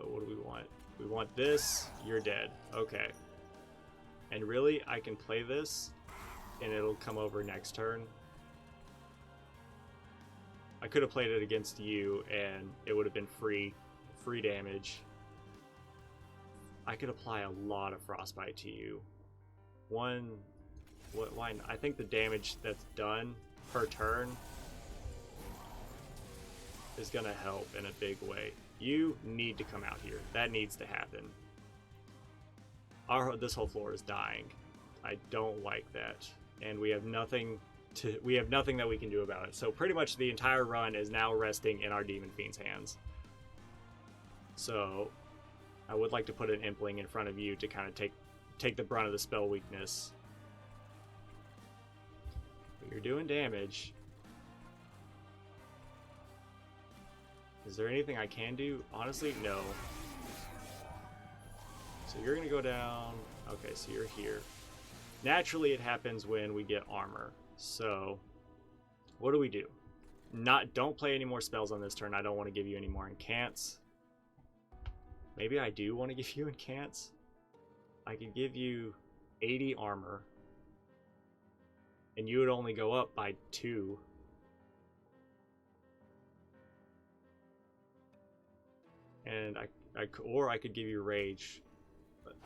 What do we want? We want this. You're dead. Okay. And really, I can play this, and it'll come over next turn. I could have played it against you, and it would have been free damage. I could apply a lot of frostbite to you. Why? I think the damage that's done per turn is gonna help in a big way. You need to come out here. That needs to happen. This whole floor is dying. I don't like that, and we have nothing that we can do about it. So pretty much the entire run is now resting in our Demon Fiend's hands. So I would like to put an Impling in front of you to kind of take the brunt of the spell weakness. But you're doing damage. Is there anything I can do? Honestly, no. So you're gonna go down. Okay, so you're here. Naturally, it happens when we get armor. So, what do we do? Don't play any more spells on this turn. I don't want to give you any more incants. Maybe I do want to give you incants. I could give you 80 armor, and you would only go up by 2. And I could give you rage.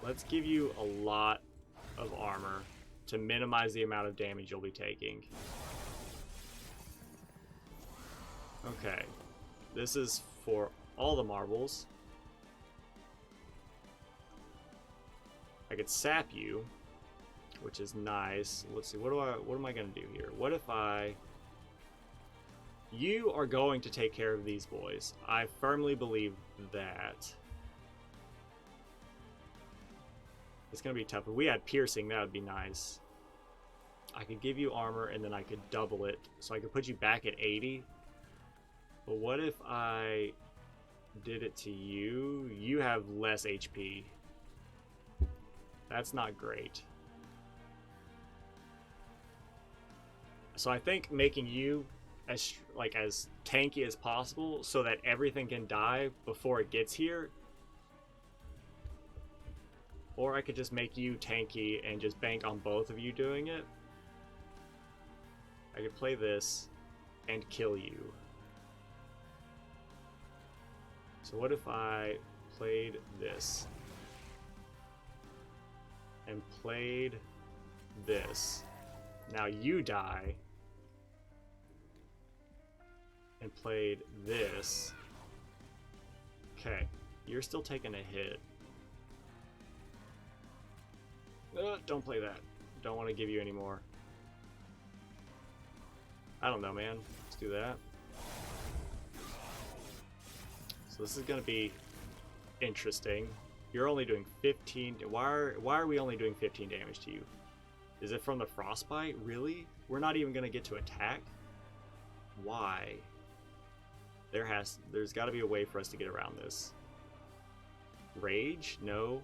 Let's give you a lot of armor to minimize the amount of damage you'll be taking. Okay, this is for all the marbles. I could sap you, which is nice. Let's see, what am I gonna do here? What if you are going to take care of these boys. I firmly believe that. It's going to be tough. If we had piercing, that would be nice. I could give you armor, and then I could double it. So I could put you back at 80. But what if I did it to you? You have less HP. That's not great. So I think making you as tanky as possible so that everything can die before it gets here. Or I could just make you tanky and just bank on both of you doing it. I could play this and kill you. So what if I played this and played this? Now you die. And played this. Okay, you're still taking a hit. Don't play that. Don't want to give you any more. I don't know, man. Let's do that. So this is going to be interesting. You're only doing 15. Why are we only doing 15 damage to you? Is it from the frostbite? Really? We're not even going to get to attack? Why? There's got to be a way for us to get around this. Rage? No,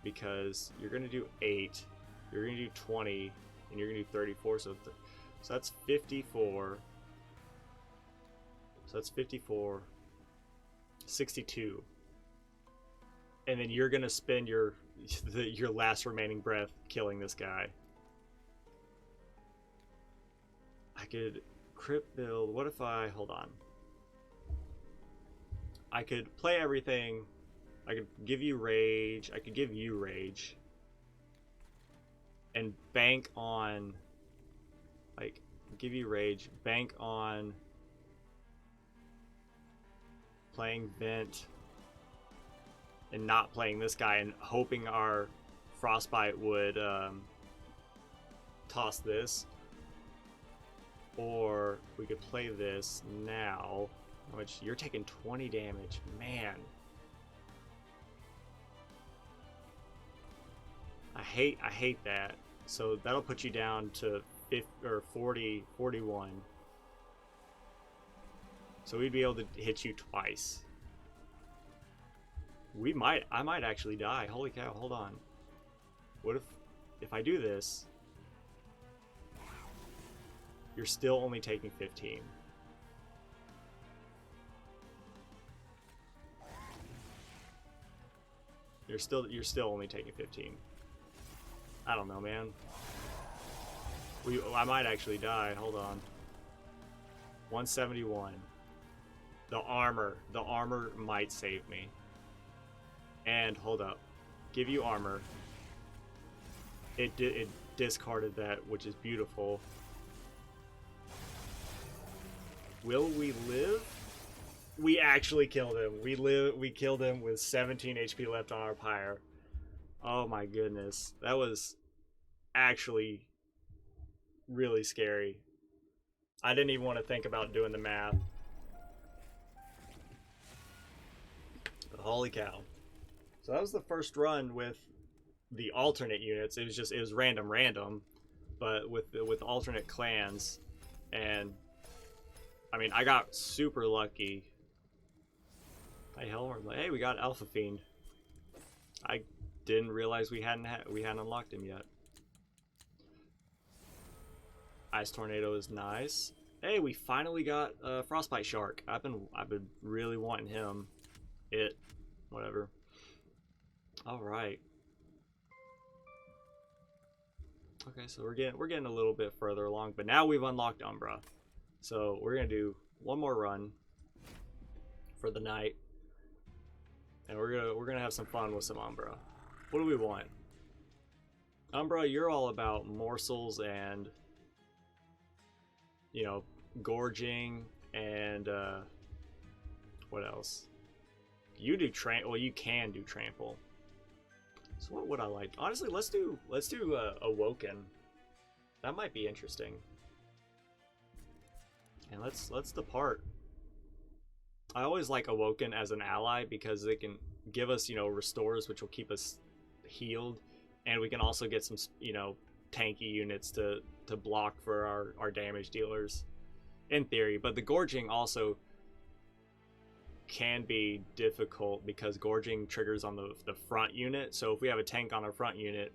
because you're going to do 8, you're going to do 20, and you're going to do 34, so that's 54. So that's 54, 62. And then you're going to spend your last remaining breath killing this guy. I could crypt build. What if hold on. I could play everything I could give you rage. I could give you rage. And bank on, like, give you rage. Bank on playing vent and not playing this guy and hoping our frostbite would toss this. Or we could play this now, which you're taking 20 damage. Man. I hate that. So that'll put you down to 50, or 40, 41. So we'd be able to hit you twice. I might actually die. Holy cow, hold on. What if I do this, you're still only taking 15. You're still only taking 15. I don't know, man. I might actually die. Hold on. 171. The armor might save me. And hold up. Give you armor. It discarded that, which is beautiful. Will we live? We actually killed him. We killed him with 17 HP left on our pyre. Oh my goodness. That was actually really scary. I didn't even want to think about doing the math. But holy cow. So that was the first run with the alternate units. It was random, but with alternate clans. And I mean, I got super lucky. Hey, Helmer, hey, we got Alpha Fiend. I didn't realize we hadn't unlocked him yet. Ice Tornado is nice. Hey, we finally got Frostbite Shark. I've been really wanting him. Whatever. All right. Okay, so we're getting a little bit further along, but now we've unlocked Umbra. So we're gonna do one more run for the night, and we're gonna have some fun with some Umbra. What do we want? Umbra, you're all about morsels and, you know, gorging and what else? You do well, you can do trample. So what would I like? Honestly, let's do Awoken. That might be interesting. And let's depart. I always like Awoken as an ally because they can give us, you know, restores, which will keep us healed, and we can also get some, you know, tanky units to block for our damage dealers, in theory. But the gorging also can be difficult because gorging triggers on the front unit. So if we have a tank on our front unit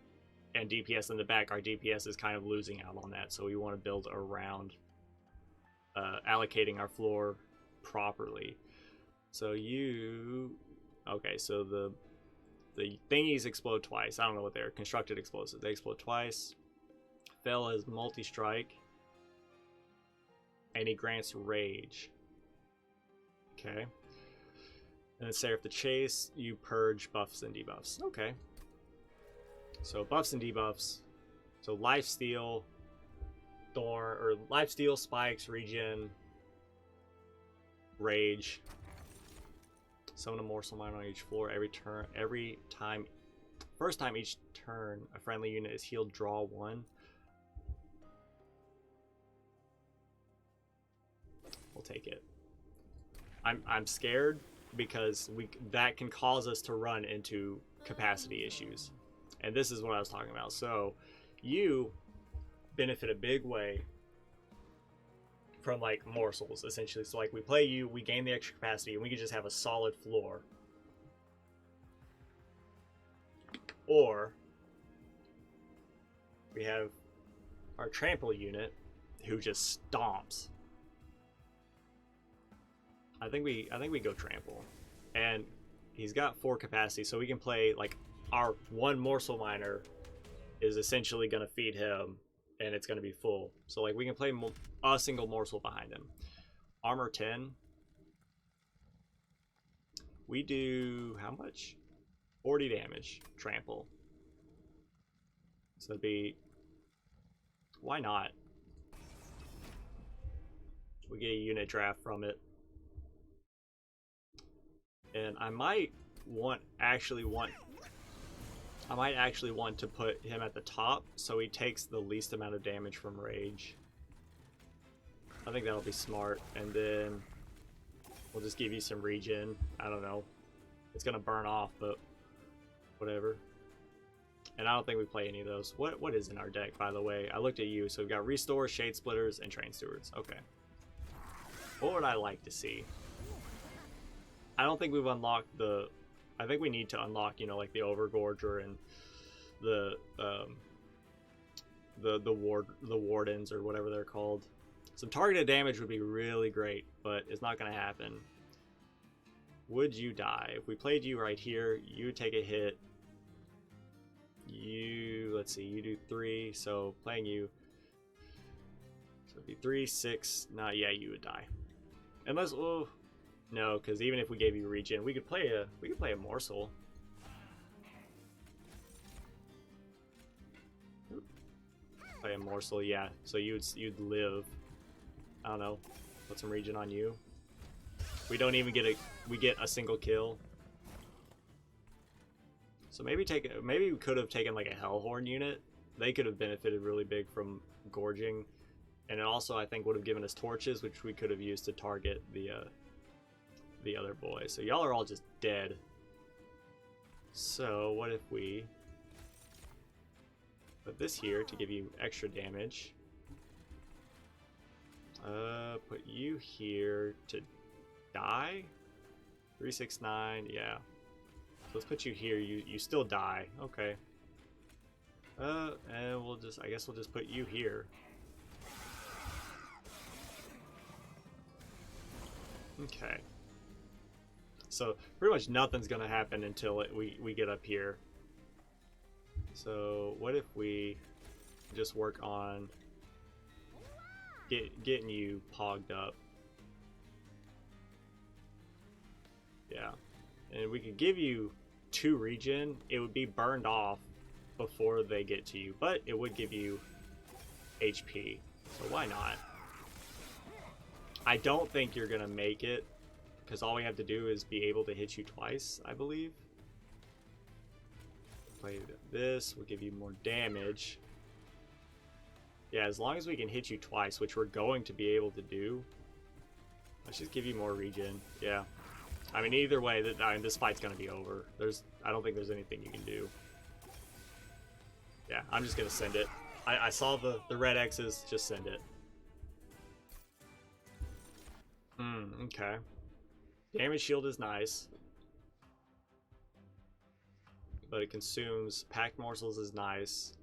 and DPS in the back, our DPS is kind of losing out on that. So we want to build around allocating our floor properly. So okay, so the thingies explode twice. I don't know what they're. Constructed explosives. They explode twice. Fell is multi-strike. And he grants rage. Okay. And then Seraph the Chase, you purge buffs and debuffs. Okay. So buffs and debuffs. So lifesteal, thorn, or lifesteal, spikes, regen, rage. Summon a morsel mine on each floor every time. First time each turn a friendly unit is healed, draw 1. We'll take it. I'm scared because that can cause us to run into capacity issues. And this is what I was talking about. So you benefit a big way from like morsels, essentially. So like we play you, we gain the extra capacity, and we can just have a solid floor. Or we have our trample unit who just stomps. I think we go trample. And he's got 4 capacity, so we can play like our 1 morsel miner is essentially gonna feed him, and it's gonna be full. So like we can play a single morsel behind him. Armor 10. We do how much? 40 damage. Trample. So it'd be... Why not? We get a unit draft from it. And I might actually want to put him at the top so he takes the least amount of damage from rage. I think that'll be smart. And then we'll just give you some regen. I don't know. It's gonna burn off, but whatever. And I don't think we play any of those. What is in our deck, by the way? I looked at you, so we've got Restore, Shade Splitters, and Train Stewards. Okay. What would I like to see? I don't think we've unlocked the... I think we need to unlock, you know, like the Overgorger and the Wardens or whatever they're called. Some targeted damage would be really great, but it's not going to happen. Would you die? If we played you right here, you would take a hit. Let's see, you do 3, so playing you, so it'd be 3, 6, yeah, you would die. Unless, oh, no, because even if we gave you regen, we could play a morsel. Play a morsel, yeah, so you'd live. I don't know, put some regen on you. We don't even get we get a single kill. So maybe we could have taken like a Hellhorn unit. They could have benefited really big from gorging, and it also I think would have given us torches, which we could have used to target the other boy. So y'all are all just dead. So what if we put this here to give you extra damage? Put you here to die. 3, 6, 9. Yeah. Let's put you here. You still die. Okay. And I guess we'll just put you here. Okay. So pretty much nothing's gonna happen until we get up here. So what if we just work on getting you pogged up? Yeah. And we could give you 2 regen. It would be burned off before they get to you, but it would give you HP, so why not? I don't think you're gonna make it, because all we have to do is be able to hit you twice, I believe. Play this, we'll give you more damage. Yeah, as long as we can hit you twice, which we're going to be able to do. Let's just give you more regen. Yeah. I mean, either way, this fight's gonna be over. I don't think there's anything you can do. Yeah, I'm just gonna send it. I saw the red X's, just send it. Okay. Damage shield is nice. But it consumes packed morsels is nice,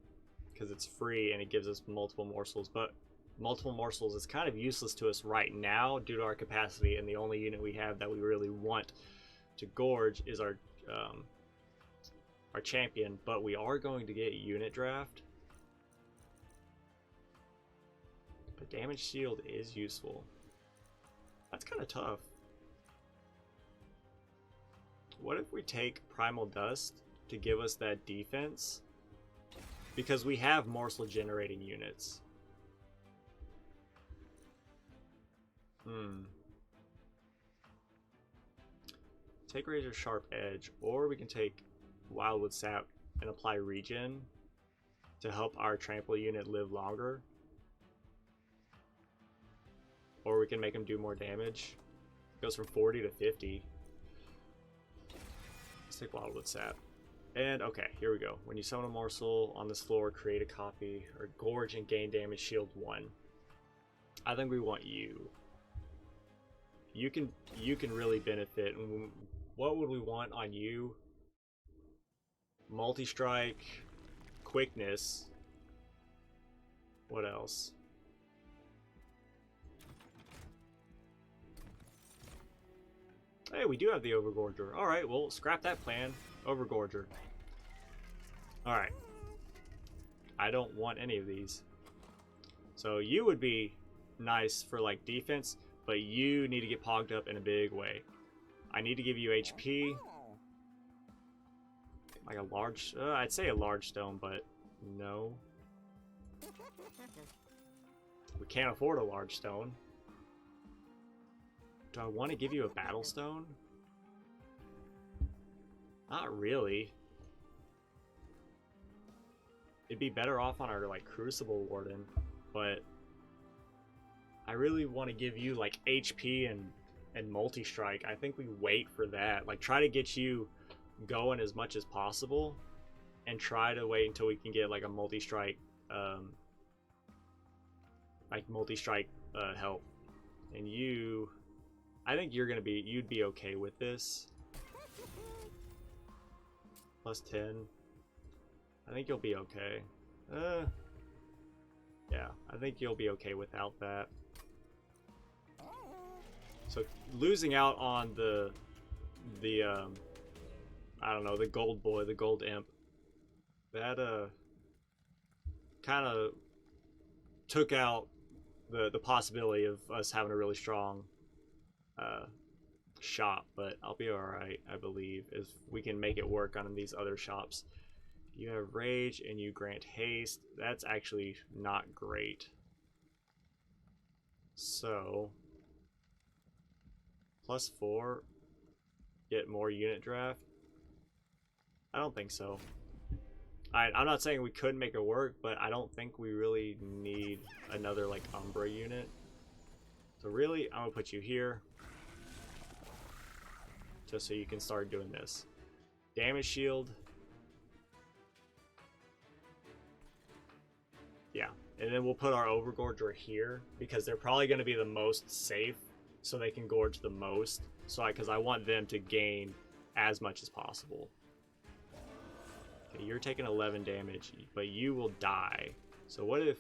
because it's free and it gives us multiple morsels, but multiple morsels is kind of useless to us right now due to our capacity, and the only unit we have that we really want to gorge is our champion. But we are going to get unit draft. But damage shield is useful. That's kind of tough. What if we take Primal Dust to give us that defense? Because we have morsel generating units. Take Razor Sharp Edge, or we can take Wildwood Sap and apply regen to help our trample unit live longer. Or we can make him do more damage. It goes from 40 to 50. Let's take Wildwood Sap. And okay, here we go. When you summon a morsel on this floor, create a copy, or gorge and gain damage shield 1. I think we want you. You can really benefit. What would we want on you? Multi-strike, quickness. What else? Hey, we do have the Overgorger. Alright, well, scrap that plan. Overgorger. Alright. I don't want any of these. So you would be nice for like defense, but you need to get pogged up in a big way. I need to give you HP. Like a large, I'd say a large stone, but no. We can't afford a large stone. Do I want to give you a battle stone? Not really. It'd be better off on our like Crucible Warden, but I really want to give you like HP and multi-strike. I think we wait for that. Like try to get you going as much as possible and try to wait until we can get like a multi-strike help. And you, I think you'd be okay with this. Plus 10. I think you'll be okay. Yeah, I think you'll be okay without that. So losing out on the I don't know, the gold boy, the gold imp, that kind of took out the possibility of us having a really strong shop, but I'll be alright, I believe, if we can make it work on these other shops. You have rage and you grant haste. That's actually not great. So +4, get more unit draft. I don't think so. I'm not saying we couldn't make it work, but I don't think we really need another like Umbra unit. So really, I'm gonna put you here just so you can start doing this. Damage shield. Yeah, and then we'll put our Overgorger here because they're probably going to be the most safe, so they can gorge the most. So because I want them to gain as much as possible. Okay, you're taking 11 damage, but you will die. So what if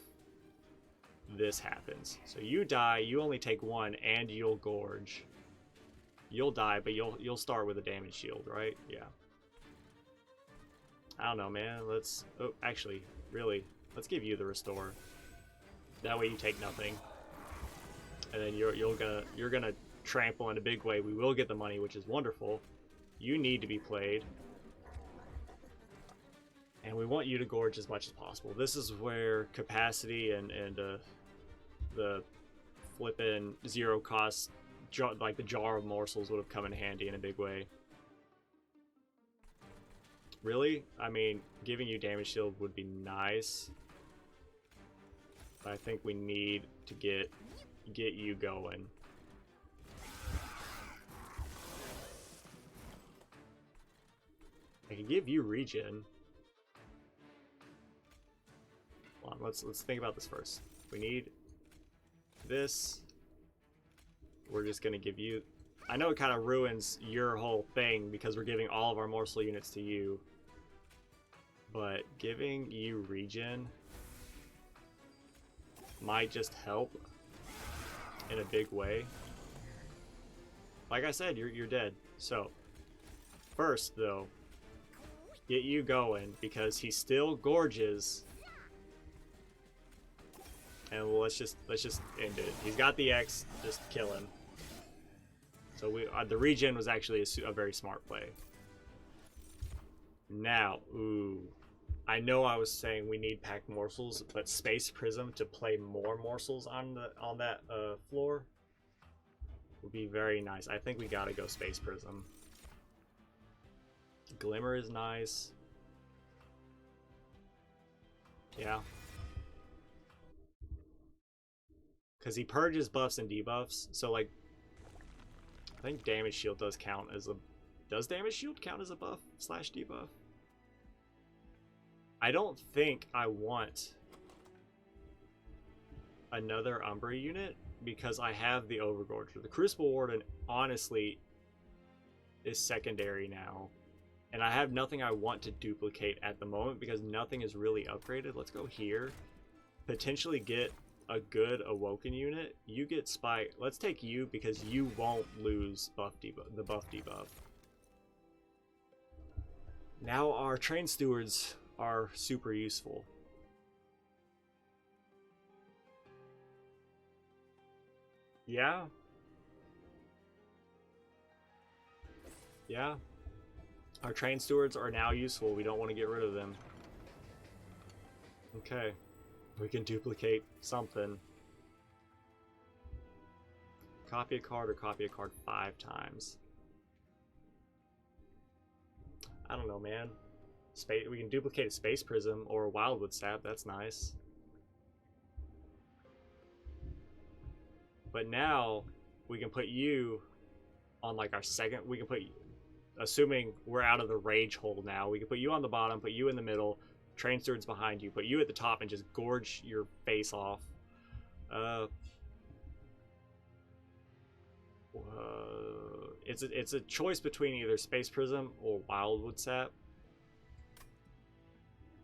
this happens? So you die, you only take 1, and you'll gorge. You'll die, but you'll start with a damage shield, right? Yeah. I don't know, man. Let's. Oh, actually, really. Let's give you the restore. That way you take nothing, and then you're gonna trample in a big way. We will get the money, which is wonderful. You need to be played, and we want you to gorge as much as possible. This is where capacity and the flippin' zero cost like the jar of morsels would have come in handy in a big way. Really, I mean, giving you damage shield would be nice. But I think we need to get you going. I can give you regen. Hold on, let's think about this first. We need this. We're just gonna give you. I know it kind of ruins your whole thing because we're giving all of our morsel units to you. But giving you regen might just help in a big way. Like I said, you're dead. So first though, get you going because he still gorges. And let's just end it. He's got the X, just kill him. So we the regen was actually a very smart play. Now, ooh. I know I was saying we need packed morsels, but Space Prism to play more morsels on that floor would be very nice. I think we gotta go Space Prism. Glimmer is nice. Yeah. Because he purges buffs and debuffs, so like I think damage shield does count as a... Does damage shield count as a buff / debuff? I don't think I want another Umbra unit because I have the Overgorger. The Crucible Warden, honestly, is secondary now. And I have nothing I want to duplicate at the moment because nothing is really upgraded. Let's go here. Potentially get a good Awoken unit. You get Spike. Let's take you because you won't lose the buff debuff. Now our Train Stewards are super useful. Yeah. Yeah. Our train stewards are now useful. We don't want to get rid of them. Okay. We can duplicate something. Copy a card or copy a card 5 times. I don't know, man. Space. We can duplicate a Space Prism or a Wildwood Sap. That's nice. But now we can put you on like our second. We can put, assuming we're out of the rage hole now, we can put you on the bottom, put you in the middle, train stewards behind you, put you at the top, and just gorge your face off. It's a choice between either Space Prism or Wildwood Sap.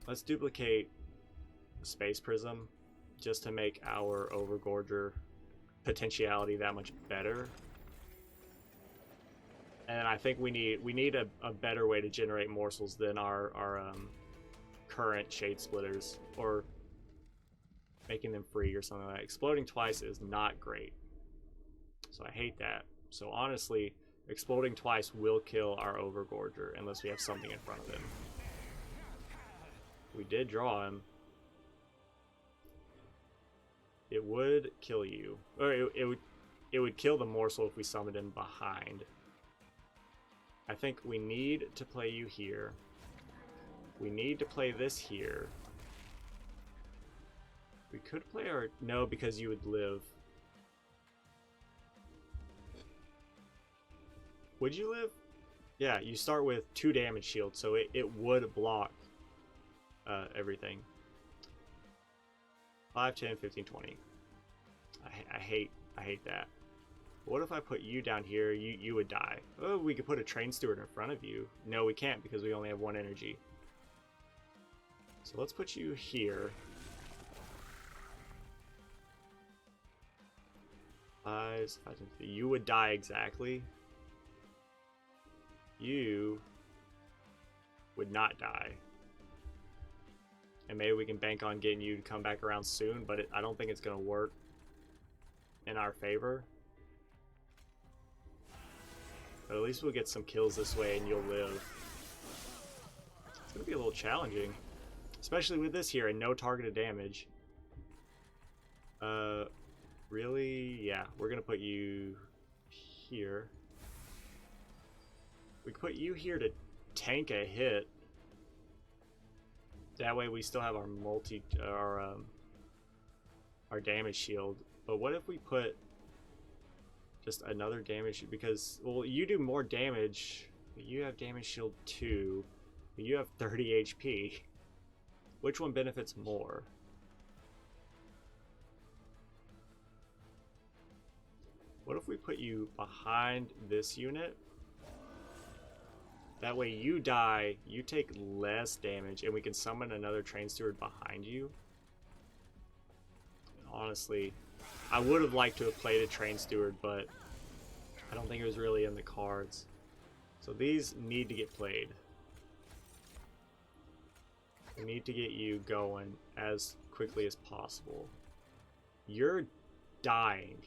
Let's duplicate Space Prism just to make our Overgorger potentiality that much better. And I think we need a better way to generate morsels than our current Shade Splitters, or making them free or something like that. Exploding twice is not great, so I hate that. So honestly, exploding twice will kill our Overgorger unless we have something in front of him. We did draw him. It would kill you, or it would kill the morsel if we summoned him behind. I think we need to play you here. We need to play this here. We could play our... No, because you would live. Would you live? Yeah, you start with 2 damage shields, so it would block everything. 5, 10, 15, 20. I hate that. What if I put you down here? You would die. Oh, we could put a train steward in front of you. No, we can't because we only have 1 energy. So let's put you here. 5, 5, 10, you would die exactly. You would not die. And maybe we can bank on getting you to come back around soon, but I don't think it's going to work in our favor. But at least we'll get some kills this way and you'll live. It's going to be a little challenging. Especially with this here and no targeted damage. Really? Yeah, we're going to put you here. We can put you here to tank a hit. That way we still have our our damage shield. But what if we put just another damage, because, well, you do more damage, but you have damage shield 2, but you have 30 HP. Which one benefits more? What if we put you behind this unit? That way you die, you take less damage, and we can summon another train steward behind you. And honestly, I would have liked to have played a train steward, but I don't think it was really in the cards. So these need to get played. We need to get you going as quickly as possible. You're dying.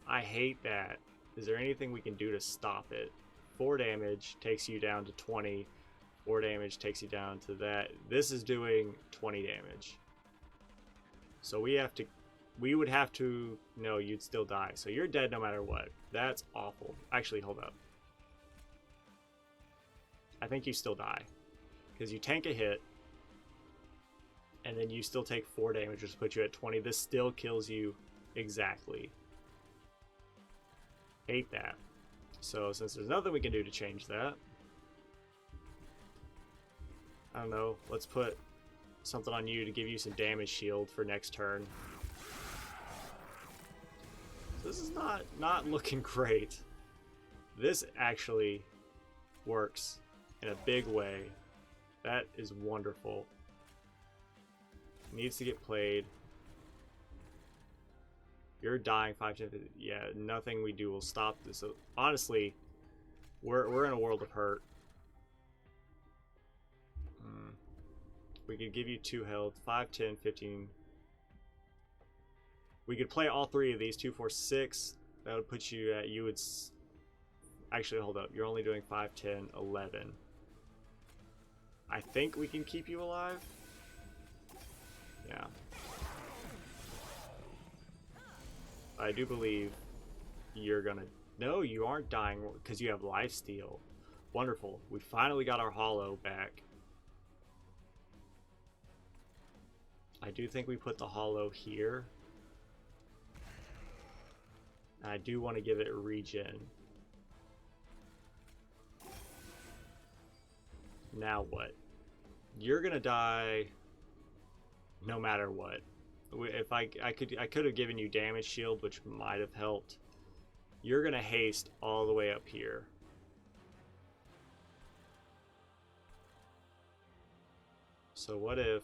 I hate that. Is there anything we can do to stop it? 4 damage takes you down to 20. 4 damage takes you down to that. This is doing 20 damage. So we would have to, no, you'd still die. So you're dead no matter what. That's awful. Actually, hold up. I think you still die. Because you tank a hit, and then you still take 4 damage, which puts you at 20. This still kills you exactly. Hate that. So since there's nothing we can do to change that, I don't know, let's put something on you to give you some damage shield for next turn. This is not looking great. This actually works in a big way. That is wonderful. Needs to get played. You're dying 5 10. Yeah, nothing we do will stop this. So honestly, we're in a world of hurt. We could give you 2 health, 5, 10, 15. We could play all 3 of these, 2, 4, 6. That would put you at, you would actually hold up. You're only doing 5, 10, 11. I think we can keep you alive. Yeah. I do believe you're gonna... No, you aren't dying because you have lifesteal. Wonderful. We finally got our hollow back. I do think we put the hollow here. I do want to give it a regen. Now what? You're gonna die no matter what. If I could have given you damage shield, which might have helped. You're gonna haste all the way up here. So what if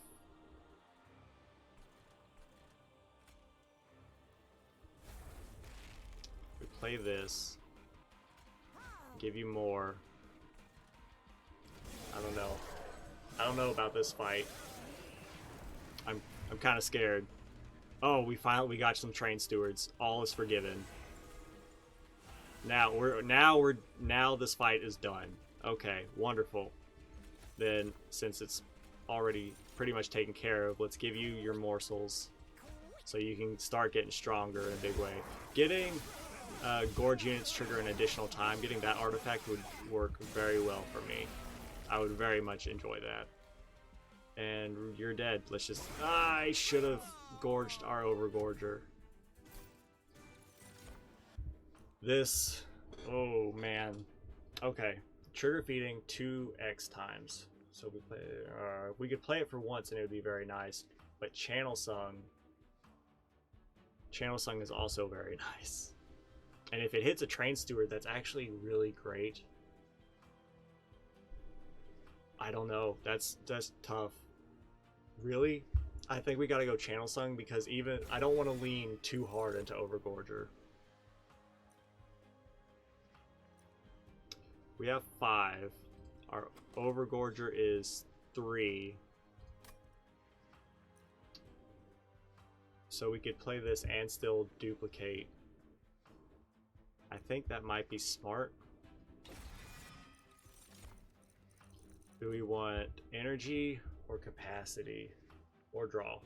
we play this, give you more? I don't know. I don't know about this fight. I'm kind of scared. Oh, we got some train stewards. All is forgiven. Now this fight is done. Okay, wonderful. Then since it's already pretty much taken care of, let's give you your morsels so you can start getting stronger in a big way. Getting gorge units trigger an additional time, getting that artifact would work very well for me. I would very much enjoy that. And you're dead. Let's just... I should have gorged our overgorger. This... Oh, man. Okay. Trigger feeding 2x times. So we play... we could play it for once and it would be very nice. But Channel Sung... Channel Sung is also very nice. And if it hits a train steward, that's actually really great. I don't know. That's tough. Really? I think we gotta go Channel Sung because even I don't want to lean too hard into Overgorger. We have 5. Our Overgorger is 3. So we could play this and still duplicate. I think that might be smart. Do we want energy or capacity or draw?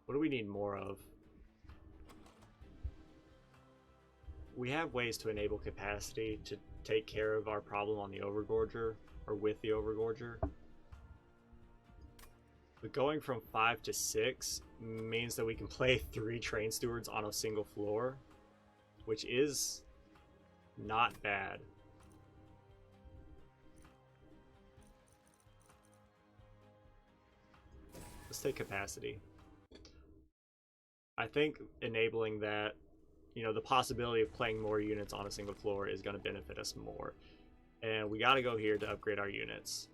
What do we need more of? We have ways to enable capacity to take care of our problem on the Overgorger or with the Overgorger. But going from 5 to 6 means that we can play 3 train stewards on a single floor, which is not bad. Let's take capacity. I think enabling that, you know, the possibility of playing more units on a single floor is going to benefit us more. And we got to go here to upgrade our units.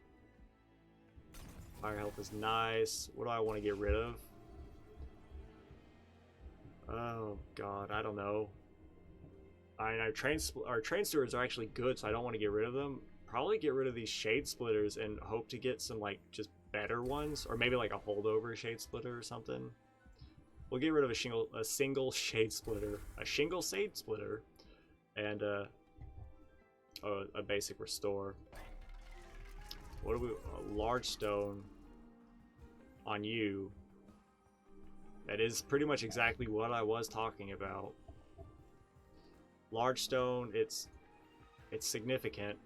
Fire health is nice. What do I want to get rid of? Oh god, I don't know. I mean, our train stewards are actually good, so I don't want to get rid of them. Probably get rid of these shade splitters and hope to get some like just better ones, or maybe like a holdover shade splitter or something. We'll get rid of a single shade splitter, a shingle shade splitter, and a basic restore. What do we? A large stone on you. That is pretty much exactly what I was talking about. Large stone, it's significant.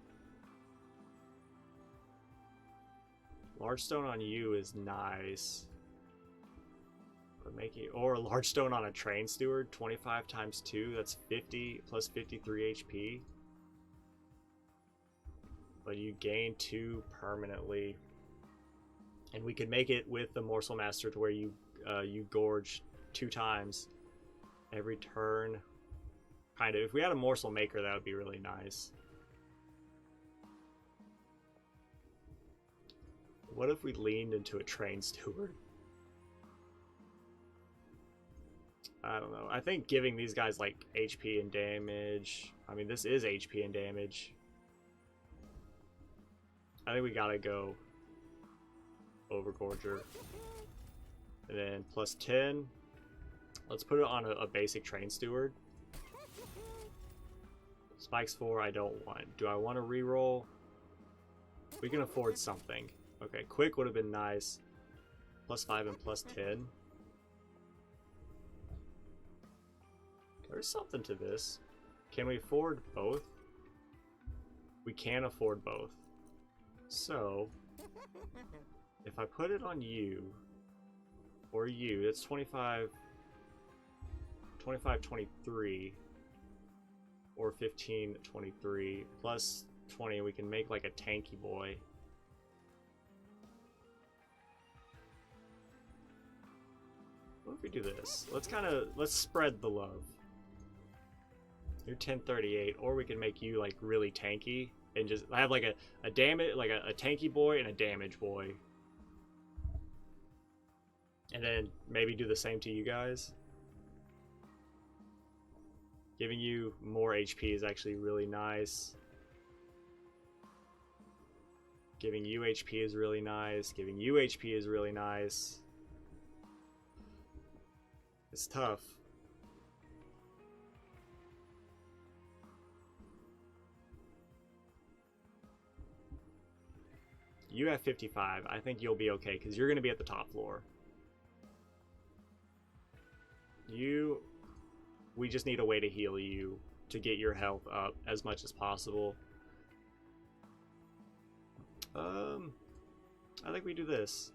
Large stone on you is nice. But or a large stone on a train steward, 25 times 2, that's 50 plus 53 HP. But you gain 2 permanently. And we could make it with the Morsel Master to where you gorge 2 times every turn. Kind of. If we had a Morsel Maker, that would be really nice. What if we leaned into a train steward? I don't know. I think giving these guys like HP and damage. I mean, this is HP and damage. I think we gotta go Overgorger. And then plus 10. Let's put it on a basic train steward. Spikes 4, I don't want. Do I want to reroll? We can afford something. Okay, quick would have been nice. +5 and +10. There's something to this. Can we afford both? We can afford both. So, if I put it on you, or you, it's 25, 23, or 15, 23, plus 20, we can make like a tanky boy. What if we do this? Let's spread the love. You're 1038, or we can make you like really tanky and just have like a tanky boy and a damage boy. And then maybe do the same to you guys. Giving you more HP is actually really nice. Giving you HP is really nice. Giving you HP is really nice. It's tough. You have 55. I think you'll be okay because you're going to be at the top floor. We just need a way to heal you to get your health up as much as possible. I think we do this.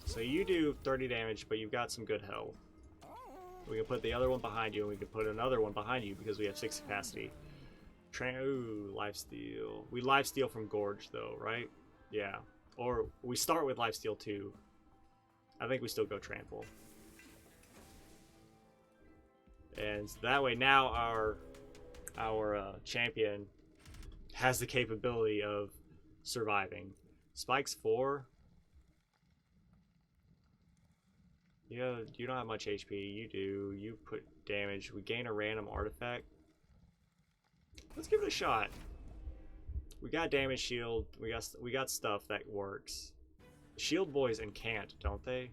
So you do 30 damage, but you've got some good health. We can put the other one behind you, and we can put another one behind you because we have 6 capacity. Ooh, lifesteal. We lifesteal from Gorge though, right? Yeah. Or we start with lifesteal 2. I think we still go trample. And that way now our champion has the capability of surviving. Spike's 4. Yeah, you don't have much HP. You do. You put damage. We gain a random artifact. Let's give it a shot. We got damage shield. We got stuff that works. Shield boys incant, don't they?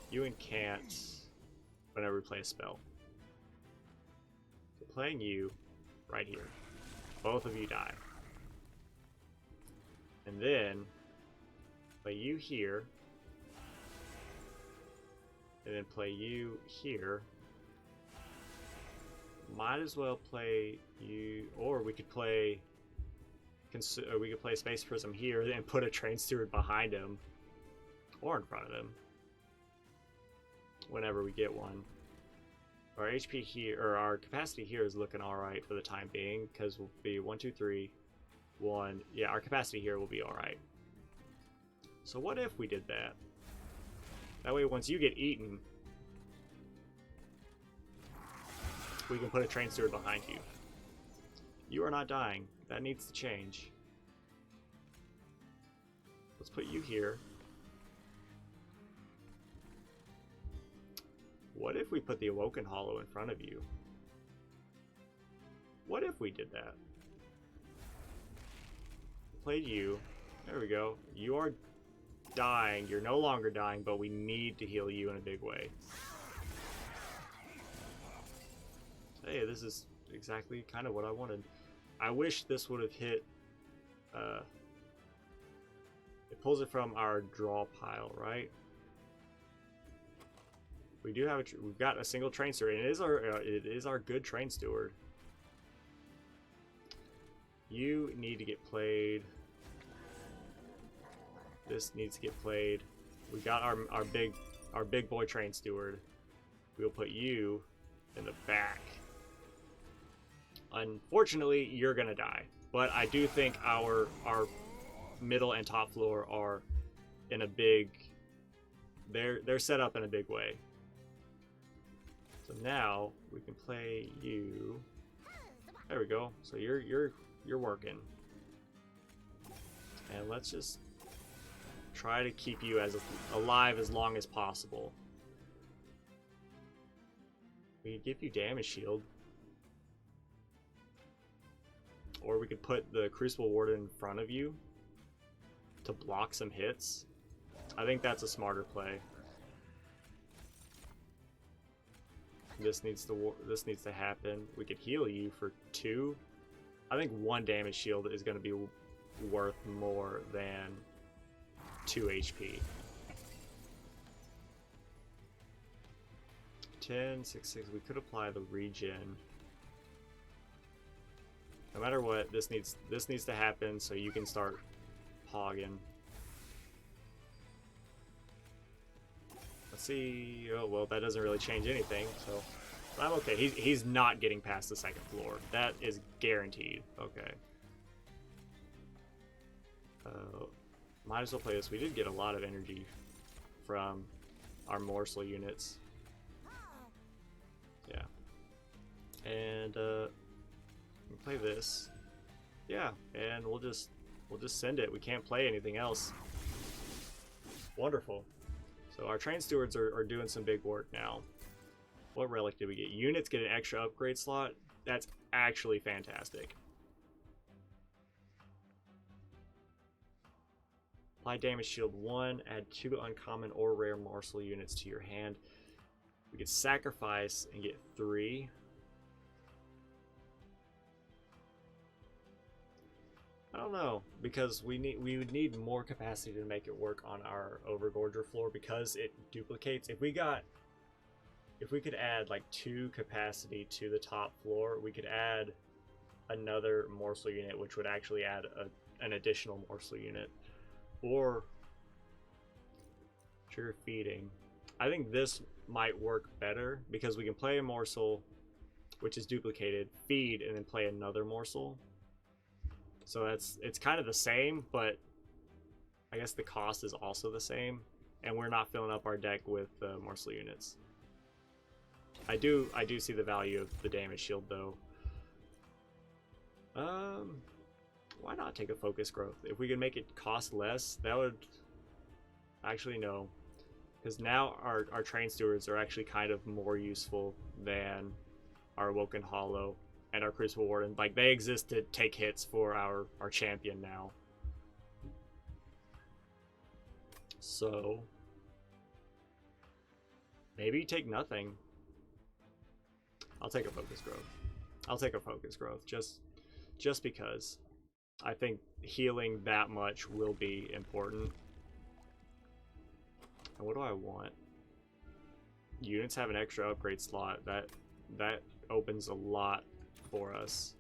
You incant whenever we play a spell. So playing you right here. Both of you die. And then play you here. And then play you here. Might as well play you, or we could play Space Prism here and put a Train Steward behind him, or in front of him. Whenever we get one, our HP here, or our capacity here, is looking all right for the time being because we'll be 1, 2, 3, 1. Yeah, our capacity here will be all right. So what if we did that? That way, once you get eaten, we can put a Train Steward behind you. You are not dying. That needs to change. Let's put you here. What if we put the Awoken Hollow in front of you? What if we did that? Played you. There we go. You are dying. You're no longer dying, but we need to heal you in a big way. Hey, this is exactly kind of what I wanted. I wish this would have hit. It pulls it from our draw pile, right? We do have we've got a single Train Steward, and it is our good Train Steward. You need to get played. This needs to get played. We got our big boy Train Steward. We'll put you in the back. Unfortunately, you're gonna die, but I do think our middle and top floor are in a big. They're set up in a big way. So now we can play you. There we go. So you're working, and let's just try to keep you as alive as long as possible. We can give you damage shield. Or we could put the Crucible Warden in front of you to block some hits. I think that's a smarter play. This needs to happen. We could heal you for 2. I think 1 damage shield is going to be worth more than 2 HP. 10, 6, 6. We could apply the regen. No matter what, this needs to happen so you can start hogging. Let's see. Oh well, that doesn't really change anything, so I'm okay. He's not getting past the second floor. That is guaranteed. Okay. Might as well play this. We did get a lot of energy from our morsel units. Yeah. And we'll play this. Yeah, and we'll just send it. We can't play anything else. Wonderful. So our train stewards are doing some big work now. What relic did we get? Units get an extra upgrade slot. That's actually fantastic. Apply damage shield 1. Add 2 uncommon or rare morsel units to your hand. We could sacrifice and get 3. I don't know, because we would need more capacity to make it work on our Overgorger floor because it duplicates. If we could add like 2 capacity to the top floor, we could add another morsel unit, which would actually add an additional morsel unit. Or trigger feeding. I think this might work better because we can play a morsel, which is duplicated, feed, and then play another morsel. So it's kind of the same, but I guess the cost is also the same, and we're not filling up our deck with morsel units. I do see the value of the damage shield though. Why not take a focus growth? If we can make it cost less, that would actually no, because now our train stewards are actually kind of more useful than our Awoken Hollow and our Crucible Warden. Like, they exist to take hits for our champion now. So maybe take nothing. I'll take a focus growth. I'll take a focus growth just because I think healing that much will be important. And what do I want? Units have an extra upgrade slot. That opens a lot for us.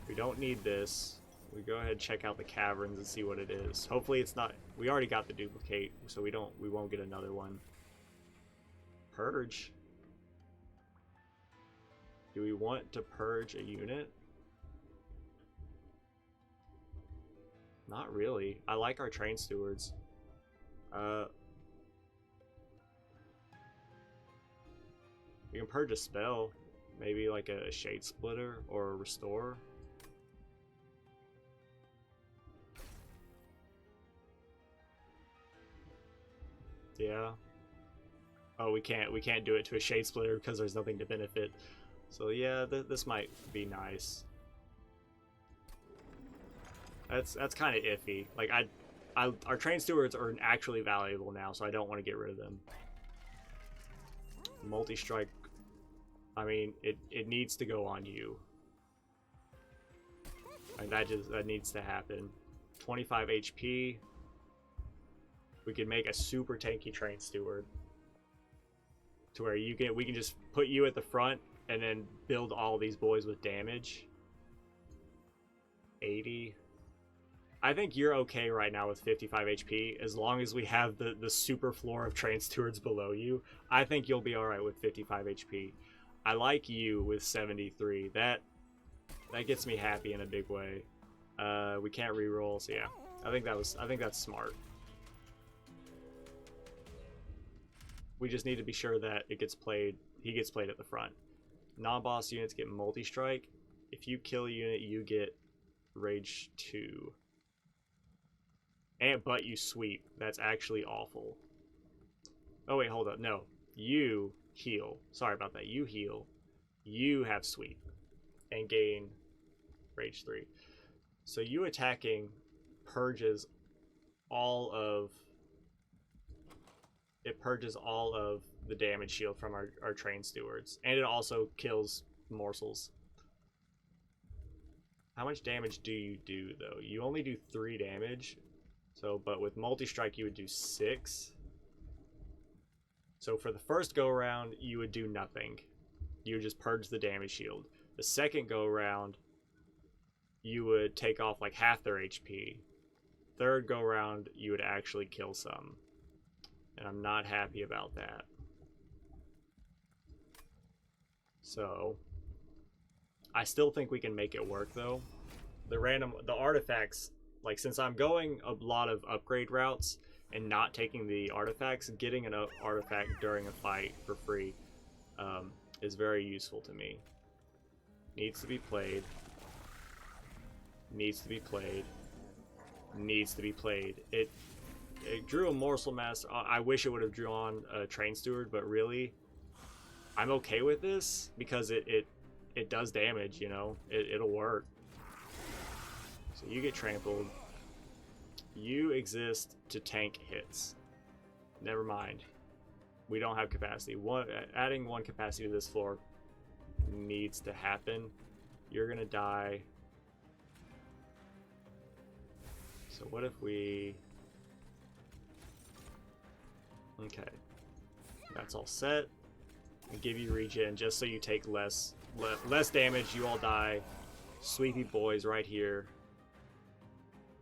We don't need this. We go ahead and check out the caverns and see what it is. Hopefully it's not. We already got the duplicate, so we won't get another one. Purge. Do we want to purge a unit? Not really. I like our train stewards. We can purge a spell. Maybe like a Shade Splitter or a Restore. Yeah. Oh, we can't do it to a Shade Splitter because there's nothing to benefit. So yeah, this might be nice. That's kind of iffy. Like our train stewards are actually valuable now, so I don't want to get rid of them. Multi-strike. I mean, it needs to go on you. And that needs to happen. 25 HP. We could make a super tanky train steward to where we can just put you at the front and then build all these boys with damage. 80. I think you're okay right now with 55 HP as long as we have the super floor of train stewards below you. I think you'll be alright with 55 HP. I like you with 73. That gets me happy in a big way. We can't reroll, so yeah. I think that's smart. We just need to be sure that he gets played at the front. Non-boss units get multi-strike. If you kill a unit, you get Rage 2. But you sweep. That's actually awful. Oh wait, hold up. No. You heal. Sorry about that. You heal. You have sweep. And gain Rage 3. So you attacking purges all of the damage shield from our train stewards. And it also kills morsels. How much damage do you do, though? You only do 3 damage. So, but with multi-strike, you would do 6. So for the first go-around, you would do nothing. You would just purge the damage shield. The second go-around, you would take off like half their HP. Third go-around, you would actually kill some. And I'm not happy about that. So, I still think we can make it work, though. The artifacts, like, since I'm going a lot of upgrade routes and not taking the artifacts, getting an artifact during a fight for free is very useful to me. Needs to be played. Needs to be played. Needs to be played. It drew a morsel mass. I wish it would have drawn a train steward, but really, I'm okay with this because it does damage, you know? It'll work. So you get trampled. You exist to tank hits. Never mind. We don't have capacity. Adding 1 capacity to this floor needs to happen. You're gonna die. So what if we... Okay. That's all set. And give you regen just so you take less damage. You all die. Sweepy boys right here.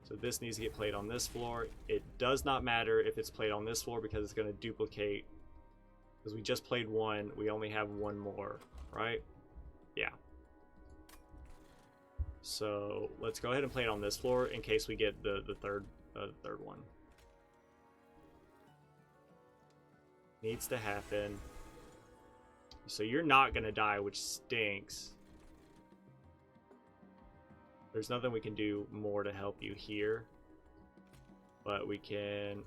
So this needs to get played on this floor. It does not matter if it's played on this floor because it's going to duplicate. Because we just played 1. We only have 1 more, right? Yeah. So let's go ahead and play it on this floor in case we get the third one. Needs to happen. So you're not going to die, which stinks. There's nothing we can do more to help you here. But we can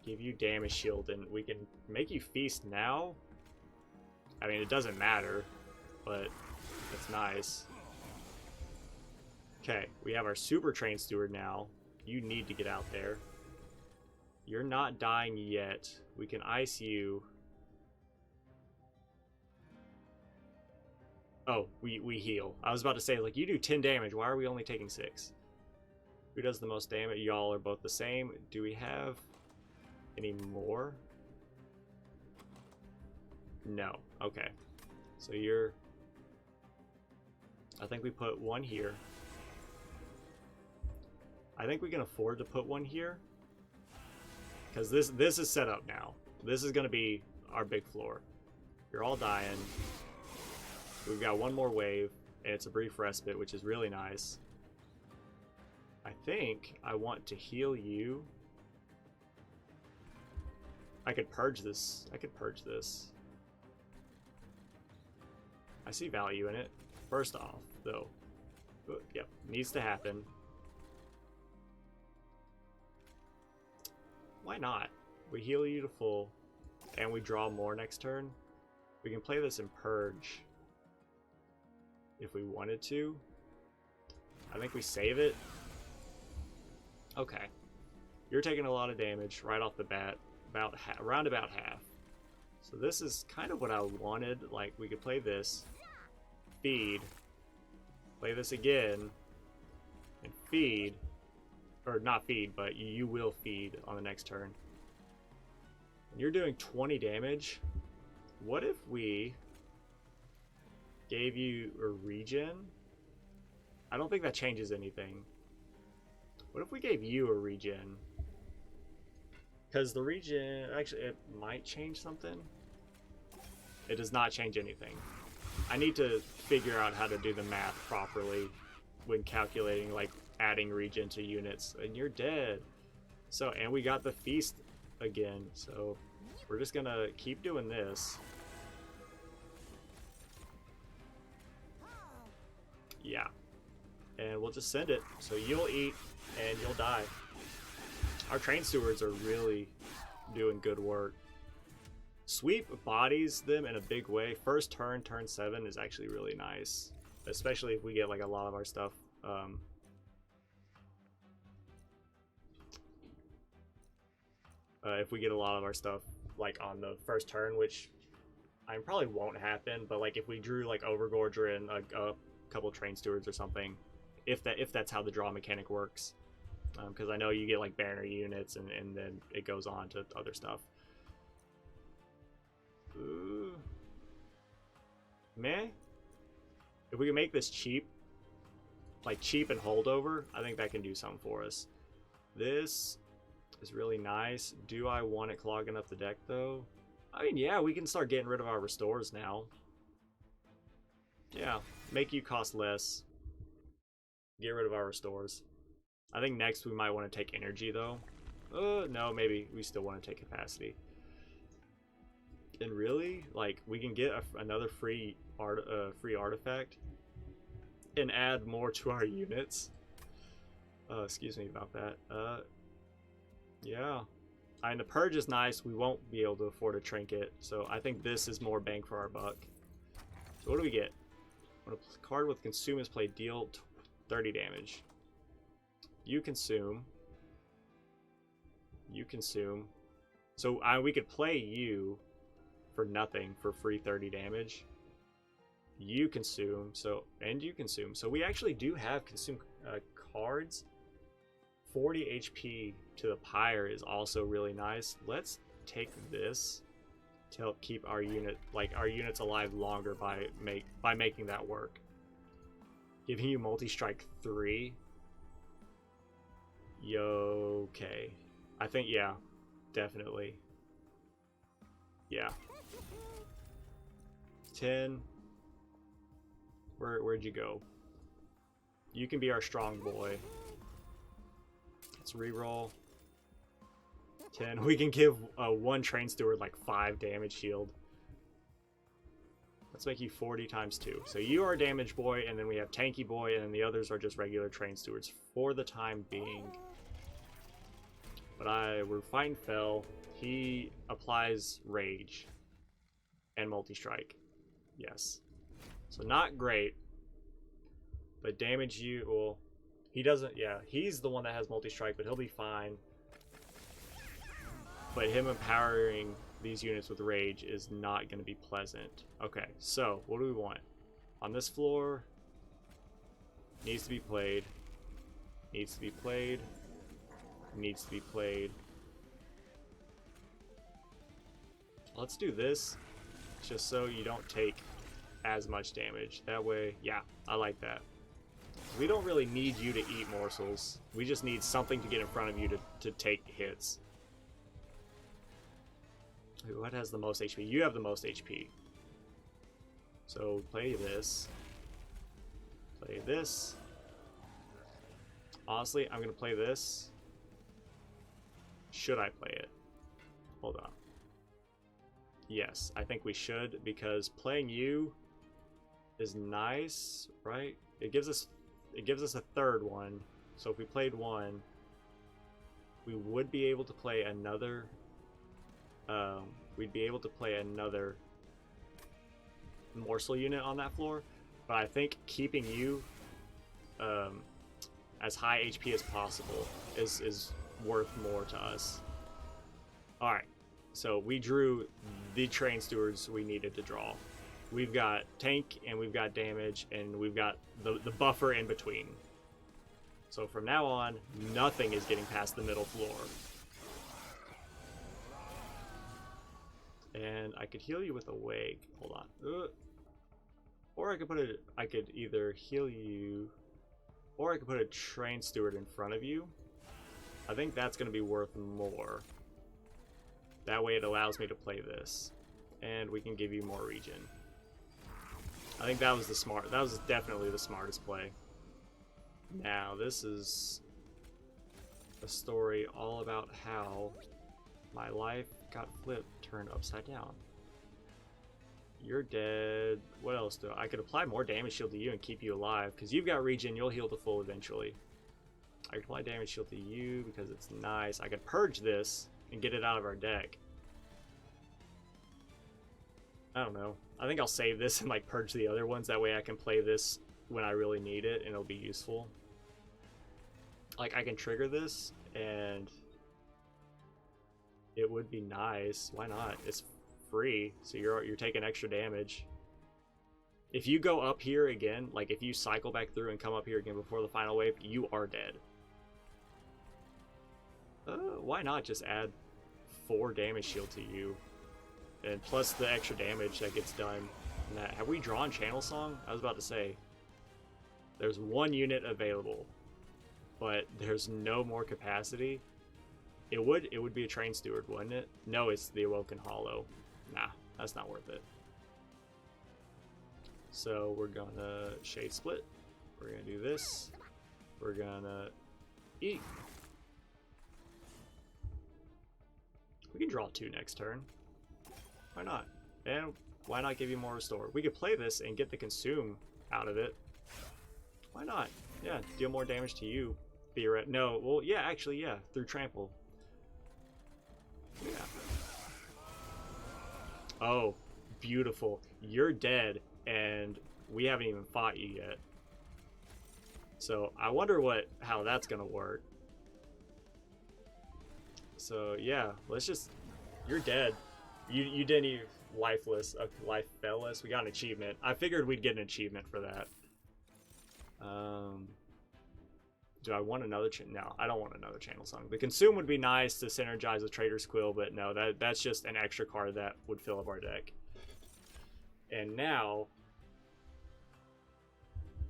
give you damage shield and we can make you feast now. I mean, it doesn't matter, but it's nice. Okay, we have our super train steward now. You need to get out there. You're not dying yet. We can ice you. Oh, we heal. I was about to say, like, you do 10 damage. Why are we only taking 6? Who does the most damage? Y'all are both the same. Do we have any more? No. Okay. So you're... I think we put 1 here. I think we can afford to put 1 here. Because this is set up now. This is going to be our big floor. You're all dying. We've got 1 more wave, and it's a brief respite, which is really nice. I think I want to heal you. I could purge this. I could purge this. I see value in it. First off, though. Yep, needs to happen. Why not? We heal you to full, and we draw more next turn. We can play this in Purge if we wanted to. I think we save it. Okay. You're taking a lot of damage right off the bat, around about half. So this is kind of what I wanted. Like, we could play this, feed, play this again, and feed. Or not feed, but you will feed on the next turn. And you're doing 20 damage. What if we gave you a regen? I don't think that changes anything. What if we gave you a regen? Because the regen, actually, it might change something. It does not change anything. I need to figure out how to do the math properly when calculating, like, adding regen to units. And you're dead. So, and we got the feast again. So, we're just gonna keep doing this. Yeah. And we'll just send it. So you'll eat and you'll die. Our train stewards are really doing good work. Sweep bodies them in a big way. First turn, turn 7 is actually really nice. Especially if we get like a lot of our stuff. If we get a lot of our stuff like on the first turn, which I probably won't happen, but like if we drew like Overgorger and couple train stewards or something, if that's how the draw mechanic works. Because I know you get like banner units and then it goes on to other stuff. Ooh. Meh. If we can make this cheap, like cheap and holdover, I think that can do something for us. This is really nice. Do I want it clogging up the deck though? I mean, yeah, we can start getting rid of our restores now. Yeah, make you cost less. Get rid of our restores. I think next we might want to take energy though. No, maybe we still want to take capacity. And really, like, we can get another free artifact and add more to our units. Excuse me about that. Yeah. And the purge is nice. We won't be able to afford a trinket, so I think this is more bang for our buck. So what do we get? When a card with consume is played, deal 30 damage. You consume. You consume. So we could play you for nothing for free 30 damage. You consume. So and you consume. So we actually do have consume cards. 40 HP to the pyre is also really nice. Let's take this to help keep our units alive longer by making that work. Giving you multi-strike 3. Yo, okay. I think, yeah, definitely. Yeah. 10. Where'd you go? You can be our strong boy. Let's reroll. 10. We can give one train steward like 5 damage shield. Let's make you 40 times 2. So you are damage boy, and then we have tanky boy, and then the others are just regular train stewards for the time being. But we're fighting Fell. He applies rage and multi-strike. Yes. So not great. But damage you, well, he doesn't, yeah, he's the one that has multi-strike, but he'll be fine. But him empowering these units with rage is not going to be pleasant. Okay, so what do we want? On this floor, needs to be played, needs to be played, needs to be played. Let's do this, just so you don't take as much damage. That way, yeah, I like that. We don't really need you to eat morsels. We just need something to get in front of you to take hits. What has the most HP? You have the most HP. So play this. Play this. Honestly, I'm going to play this. Should I play it? Hold on. Yes, I think we should, because playing you is nice, right? It gives us a third one. So if we played one, we would be able to play another. We'd be able to play another morsel unit on that floor, but I think keeping you as high HP as possible is worth more to us. All right, so we drew the train stewards we needed to draw. We've got tank and we've got damage and we've got the buffer in between. So from now on, nothing is getting past the middle floor. And I could heal you with a wake. Hold on. Or I could either heal you, or I could put a train steward in front of you. I think that's going to be worth more. That way it allows me to play this. And we can give you more regen. I think that was definitely the smartest play. Now, this is a story all about how my life got flipped, turned upside down. You're dead. What else do I could apply more damage shield to you and keep you alive, because you've got regen, you'll heal to full eventually. I could apply damage shield to you because it's nice. I could purge this and get it out of our deck. I don't know. I think I'll save this and like purge the other ones. That way I can play this when I really need it and it'll be useful. Like I can trigger this and it would be nice. Why not? It's free, so you're taking extra damage. If you go up here again, like if you cycle back through and come up here again before the final wave, you are dead. Why not just add 4 damage shield to you? And plus the extra damage that gets done. Have we drawn Channel Song? I was about to say. There's 1 unit available, but there's no more capacity. It would be a Train Steward, wouldn't it? No, it's the Awoken Hollow. Nah, that's not worth it. So we're gonna Shade Split. We're gonna do this. We're gonna eat. We can draw 2 next turn. Why not? And why not give you more restore? We could play this and get the consume out of it. Why not? Yeah, deal more damage to you. No, well, yeah, actually, yeah, through trample. Yeah. Oh, beautiful. You're dead, and we haven't even fought you yet. So I wonder how that's gonna work. So yeah, let's just. You're dead. You didn't even lifeless. Life fellless. We got an achievement. I figured we'd get an achievement for that. Do I want another? No, I don't want another Channel Song. The Consume would be nice to synergize with Trader's Quill, but no, that's just an extra card that would fill up our deck. And now,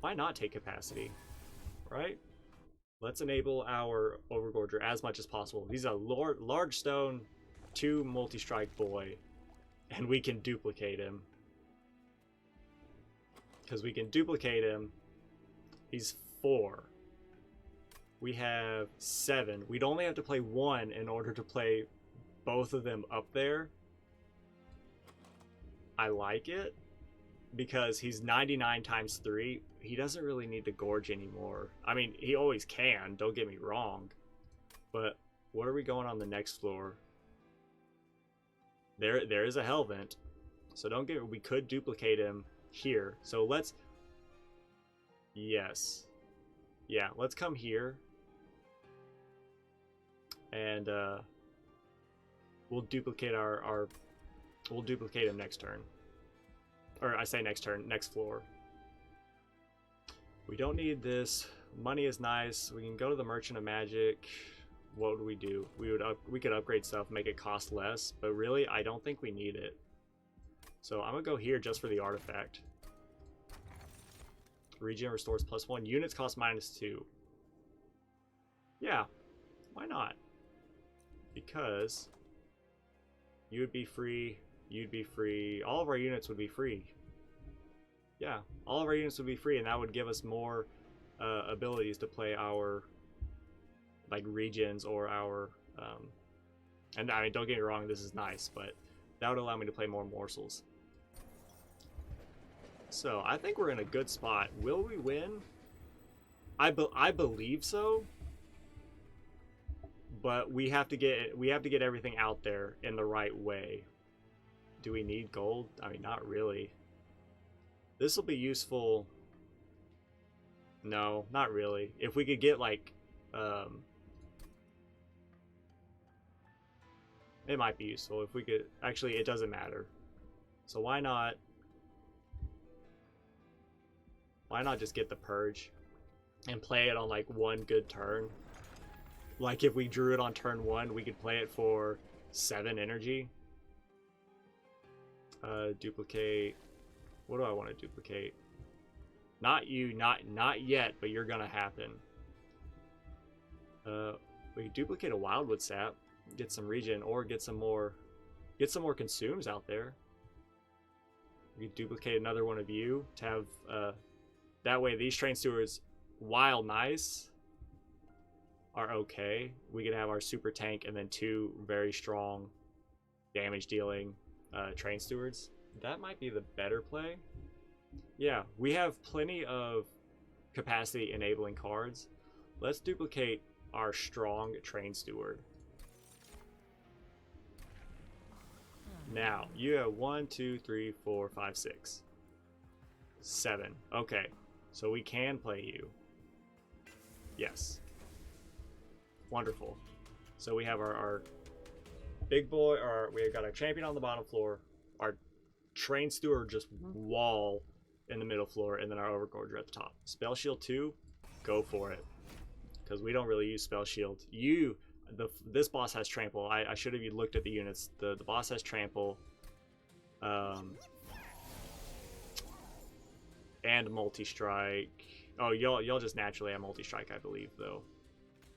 why not take capacity, right? Let's enable our Overgorger as much as possible. He's a large stone, 2 multi-strike boy, and we can duplicate him. Because we can duplicate him. He's 4. We have 7. We'd only have to play 1 in order to play both of them up there. I like it because he's 99 times 3. He doesn't really need to gorge anymore. I mean, he always can, don't get me wrong. But where are we going on the next floor? There is a Hellvent. So we could duplicate him here. So let's... Yes. Yeah, let's come here. And we'll duplicate we'll duplicate him next turn. Or I say next turn, next floor. We don't need this. Money is nice. We can go to the Merchant of Magic. What would we do? We could upgrade stuff, make it cost less, but really I don't think we need it. So I'm gonna go here just for the artifact. Regen restores +1. Units cost -2. Yeah, why not? Because you would be free, you'd be free, all of our units would be free. Yeah, all of our units would be free, and that would give us more abilities to play our like regions or our and I mean, don't get me wrong, this is nice, but that would allow me to play more morsels. So I think we're in a good spot. Will we win? I believe so, but we have to get everything out there in the right way. Do we need gold? I mean, not really. This will be useful. No, not really. If we could get like it might be useful if we could. Actually, it doesn't matter. So why not just get the Purge and play it on like 1 good turn? Like if we drew it on turn 1, we could play it for 7 energy. Duplicate. What do I want to duplicate? Not you, not yet, but you're gonna happen. We could duplicate a Wildwood Sap, get some regen, or get some more consumes out there. We could duplicate another one of you to have that way these Train Stewards, while nice, are okay. We could have our super tank and then 2 very strong damage dealing Train Stewards. That might be the better play. Yeah, we have plenty of capacity enabling cards. Let's duplicate our strong Train Steward. Now, you have 1, 2, 3, 4, 5, 6, 7. Okay, so we can play you. Yes. Wonderful. So we have our big boy, or we got our champion on the bottom floor. Our Train Steward just wall in the middle floor, and then our Overgorger at the top. Spell Shield 2, go for it. Because we don't really use Spell Shield. This boss has Trample. I should have looked at the units. The boss has Trample. And Multi-Strike. Oh, y'all just naturally have Multi-Strike, I believe, though.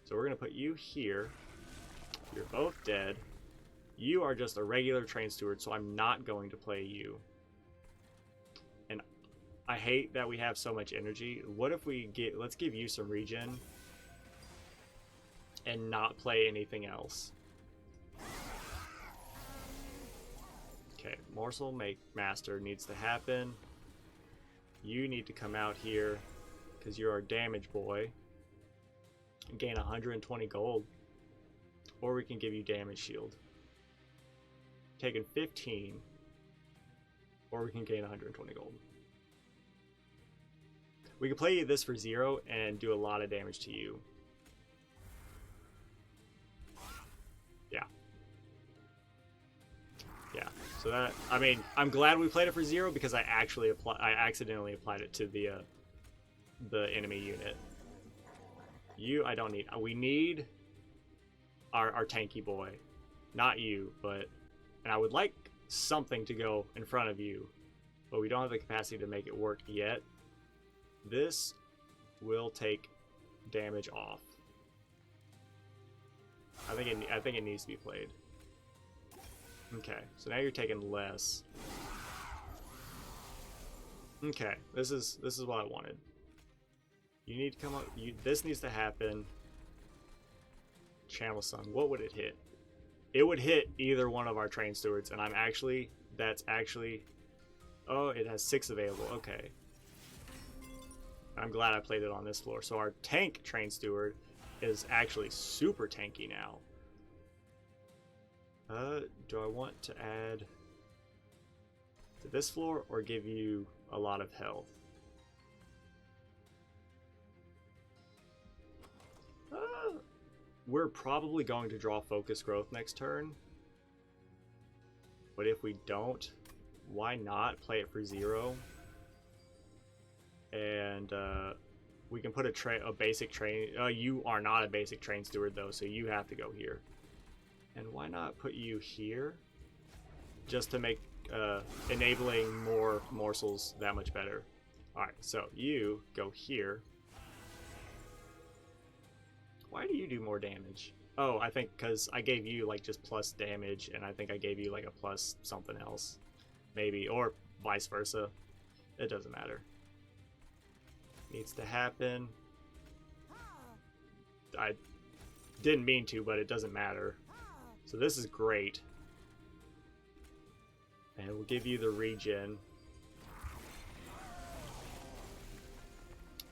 So we're going to put you here. You're both dead. You are just a regular Train Steward, so I'm not going to play you. And I hate that we have so much energy. What if let's give you some regen and not play anything else. Okay, Morsel Master needs to happen. You need to come out here because you're our damage boy and gain 120 gold. Or we can give you damage shield. Taking 15, or we can gain 120 gold. We can play this for 0 and do a lot of damage to you. Yeah, so that, I mean, I'm glad we played it for 0 because I accidentally applied it to the enemy unit. You, I don't need. We need our tanky boy, not you, but, and I would like something to go in front of you, but we don't have the capacity to make it work yet. This will take damage off. I think it needs to be played. Okay, so now you're taking less. Okay, this is what I wanted. You need to come up. This needs to happen. Channel Sun. What would it hit? It would hit either one of our Train Stewards, and that's actually. Oh, it has 6 available. Okay. I'm glad I played it on this floor. So our tank Train Steward is actually super tanky now. Do I want to add to this floor or give you a lot of health? We're probably going to draw Focus Growth next turn. But if we don't, why not play it for 0? And we can put a basic train. You are not a basic Train Steward though, so you have to go here. And why not put you here? Just to make enabling more morsels that much better. Alright, so you go here. Why do you do more damage? Oh, I think because I gave you like just plus damage, and I think I gave you like a plus something else. Maybe, or vice versa. It doesn't matter. Needs to happen. I didn't mean to, but it doesn't matter. So this is great. And we'll give you the regen.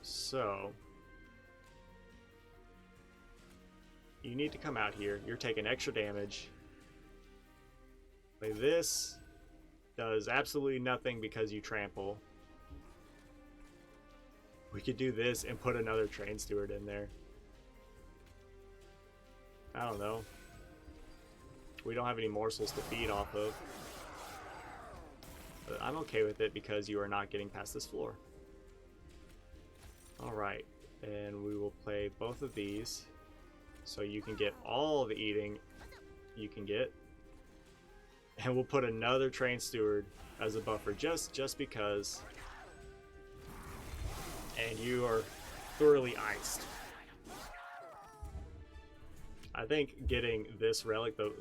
So you need to come out here. You're taking extra damage. Like this does absolutely nothing because you trample. We could do this and put another Train Steward in there. I don't know. We don't have any morsels to feed off of. But I'm okay with it because you are not getting past this floor. Alright, and we will play both of these so you can get all the eating you can get. And we'll put another Train Steward as a buffer just because. And you are thoroughly iced. I think getting this relic, the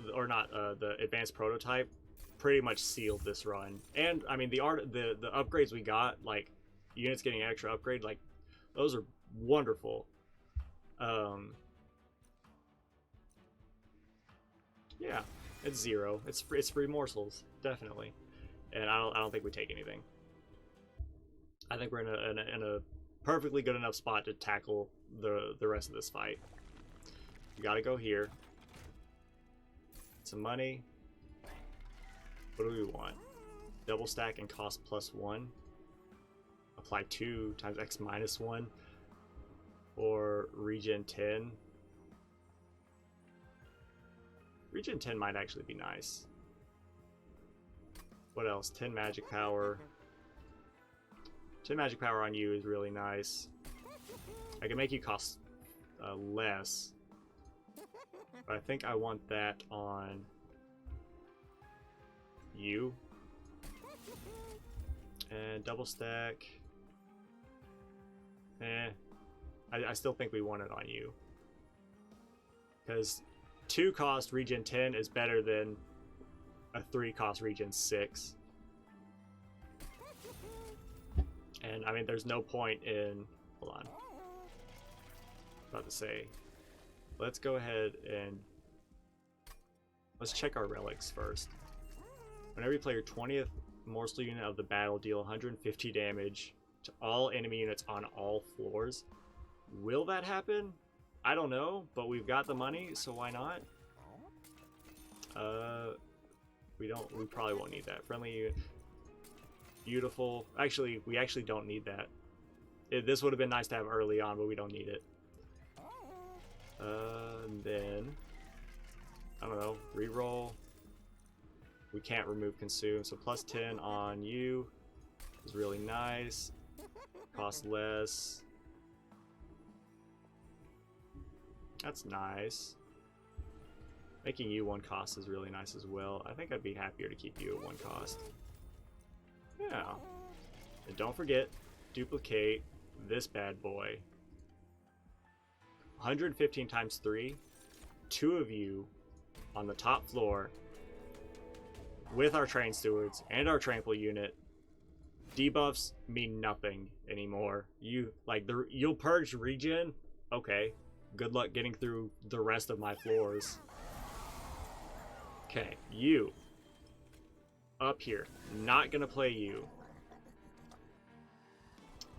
advanced prototype, pretty much sealed this run. And I mean the upgrades we got, like units getting an extra upgrade, like those are wonderful. Yeah, it's 0. It's free morsels, definitely. And I don't think we take anything. I think we're in a perfectly good enough spot to tackle the rest of this fight. You gotta go here. Some money. What do we want? Double stack and cost +1. Apply 2 times X -1. Or regen 10. Regen 10 might actually be nice. What else? 10 magic power. 10 magic power on you is really nice. I can make you cost less. But I think I want that on you. And double stack. I still think we want it on you. Because 2 cost regen 10 is better than a 3 cost regen 6. And I mean, there's no point in. Hold on. About to say. Let's go ahead and. Let's check our relics first. Whenever you play your 20th morsel unit of the battle, deal 150 damage to all enemy units on all floors. Will that happen? I don't know, but we've got the money, so why not? We probably won't need that. Friendly unit. Beautiful. Actually, we actually don't need that. This would have been nice to have early on, but we don't need it. And then, I don't know, reroll. We can't remove consume, so plus 10 on you is really nice. Cost less. That's nice. Making you 1 cost is really nice as well. I think I'd be happier to keep you at 1 cost. Yeah. And don't forget, duplicate this bad boy. 115 times 3. 2 of you on the top floor with our train stewards and our trample unit. Debuffs mean nothing anymore. You'll purge regen. Okay. Good luck getting through the rest of my floors. Okay, you. Up here. Not gonna play you.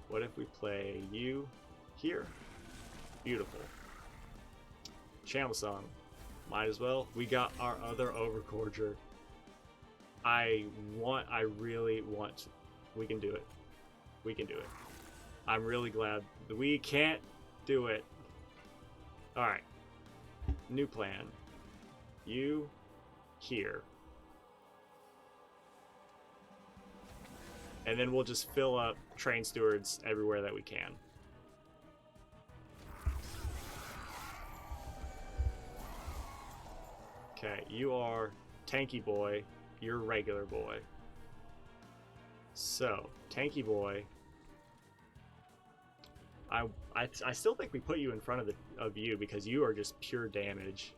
What if we play you here? Beautiful. Channel song. Might as well. We got our other Overgorger. I really want. We can do it. We can do it. I'm really glad. We can't do it. Alright. New plan. You here. And then we'll just fill up train stewards everywhere that we can. Okay, you are tanky boy. You're regular boy. So, tanky boy. I still think we put you in front of you because you are just pure damage.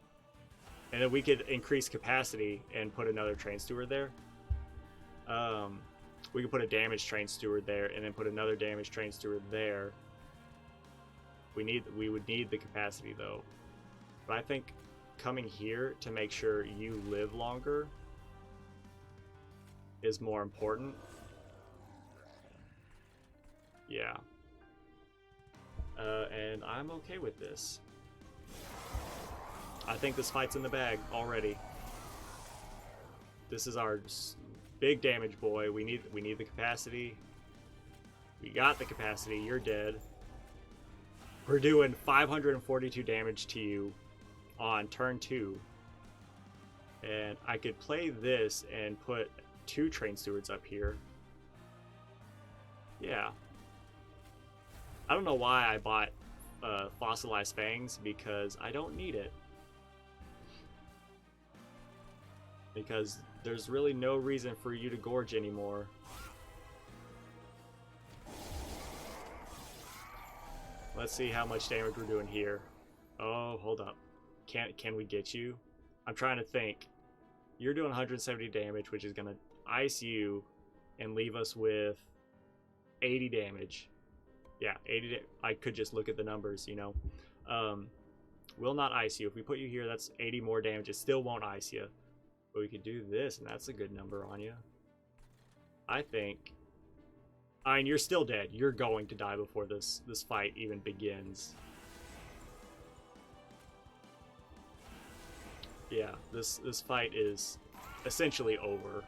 And then we could increase capacity and put another train steward there. We could put a damage train steward there and then put another damage train steward there. We would need the capacity though. But I think coming here to make sure you live longer is more important. Yeah. And I'm okay with this. I think this fight's in the bag already. This is our big damage boy. We need the capacity. We got the capacity. You're dead. We're doing 542 damage to you on turn 2. And I could play this and put 2 train stewards up here. Yeah. I don't know why I bought Fossilized Fangs, because I don't need it. Because there's really no reason for you to gorge anymore. Let's see how much damage we're doing here. Oh, hold up. Can we get you? I'm trying to think. You're doing 170 damage, which is going to ice you and leave us with 80 damage. Yeah, 80. I could just look at the numbers, you know. Will not ice you. If we put you here, that's 80 more damage. It still won't ice you. But we could do this, and that's a good number on you. I think. I mean, you're still dead. You're going to die before this fight even begins. Yeah, this fight is essentially over.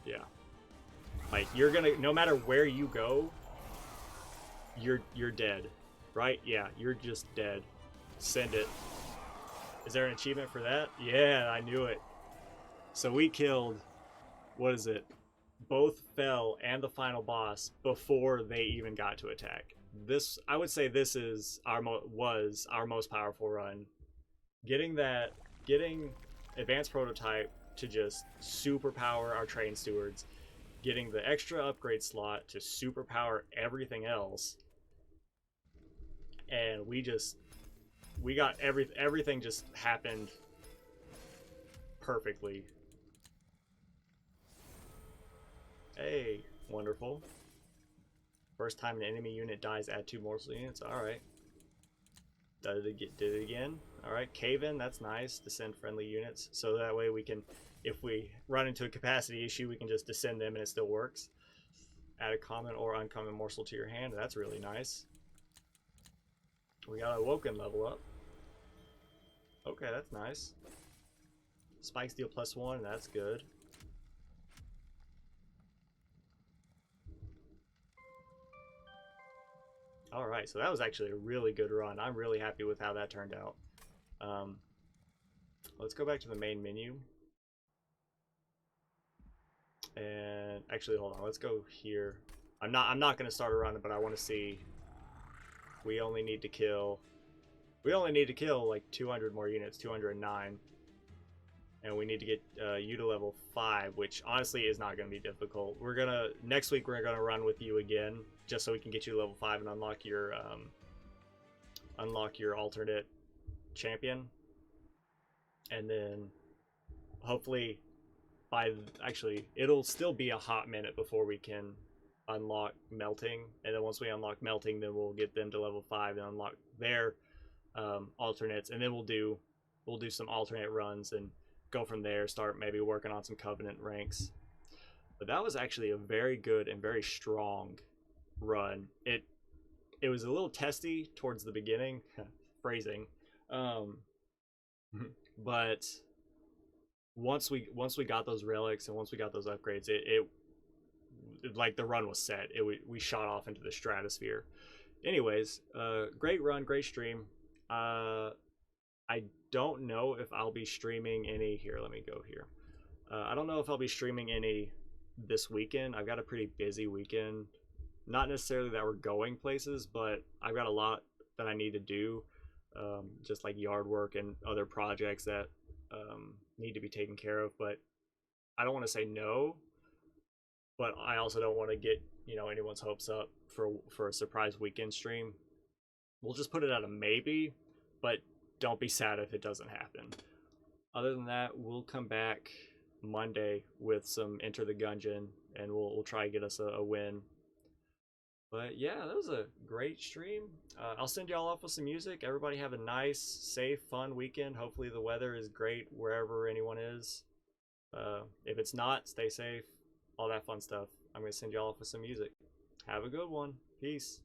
Yeah. Like, you're gonna, no matter where you go, you're dead, right? Yeah, you're just dead. Send it. Is there an achievement for that? Yeah, I knew it. So we killed, what is it? both fell and the final boss before they even got to attack. This, I would say, this is was our most powerful run. Getting advanced prototype to just superpower our train stewards, getting the extra upgrade slot to superpower everything else, and we got everything just happened perfectly. Hey, wonderful. First time an enemy unit dies, add 2 morsel units. Alright. Did it again? Alright, cave in, that's nice. Descend friendly units. So that way we can, if we run into a capacity issue, we can just descend them and it still works. Add a common or uncommon morsel to your hand. That's really nice. We got a Woken level up. Okay, that's nice. Spikes deal +1, that's good. Alright, so that was actually a really good run. I'm really happy with how that turned out. Let's go back to the main menu. And actually, hold on. Let's go here. I'm not going to start a run, but I want to see. We only need to kill like 200 more units, 209. And we need to get you to level 5, which honestly is not going to be difficult. Next week we're gonna run with you again, just so we can get you to level 5 and unlock your alternate champion. And then hopefully actually it'll still be a hot minute before we can unlock melting, and then once we unlock melting, then we'll get them to level 5 and unlock their alternates, and then we'll do some alternate runs and go from there, start maybe working on some covenant ranks. But that was actually a very good and very strong run. It was a little testy towards the beginning phrasing, but once we got those relics and once we got those upgrades, it like the run was set. We shot off into the stratosphere. Anyways, great run, great stream. I don't know if I'll be streaming any here. Let me go here. I don't know if I'll be streaming any this weekend. I've got a pretty busy weekend. Not necessarily that we're going places, but I've got a lot that I need to do, just like yard work and other projects that need to be taken care of. But I don't want to say no, but I also don't want to get anyone's hopes up for a surprise weekend stream. We'll just put it at a maybe, but don't be sad if it doesn't happen. Other than that, we'll come back Monday with some Enter the Gungeon, and we'll try to get us a win. But yeah, that was a great stream. I'll send y'all off with some music. Everybody have a nice, safe, fun weekend. Hopefully the weather is great wherever anyone is. If it's not, stay safe. All that fun stuff. I'm going to send y'all off with some music. Have a good one. Peace.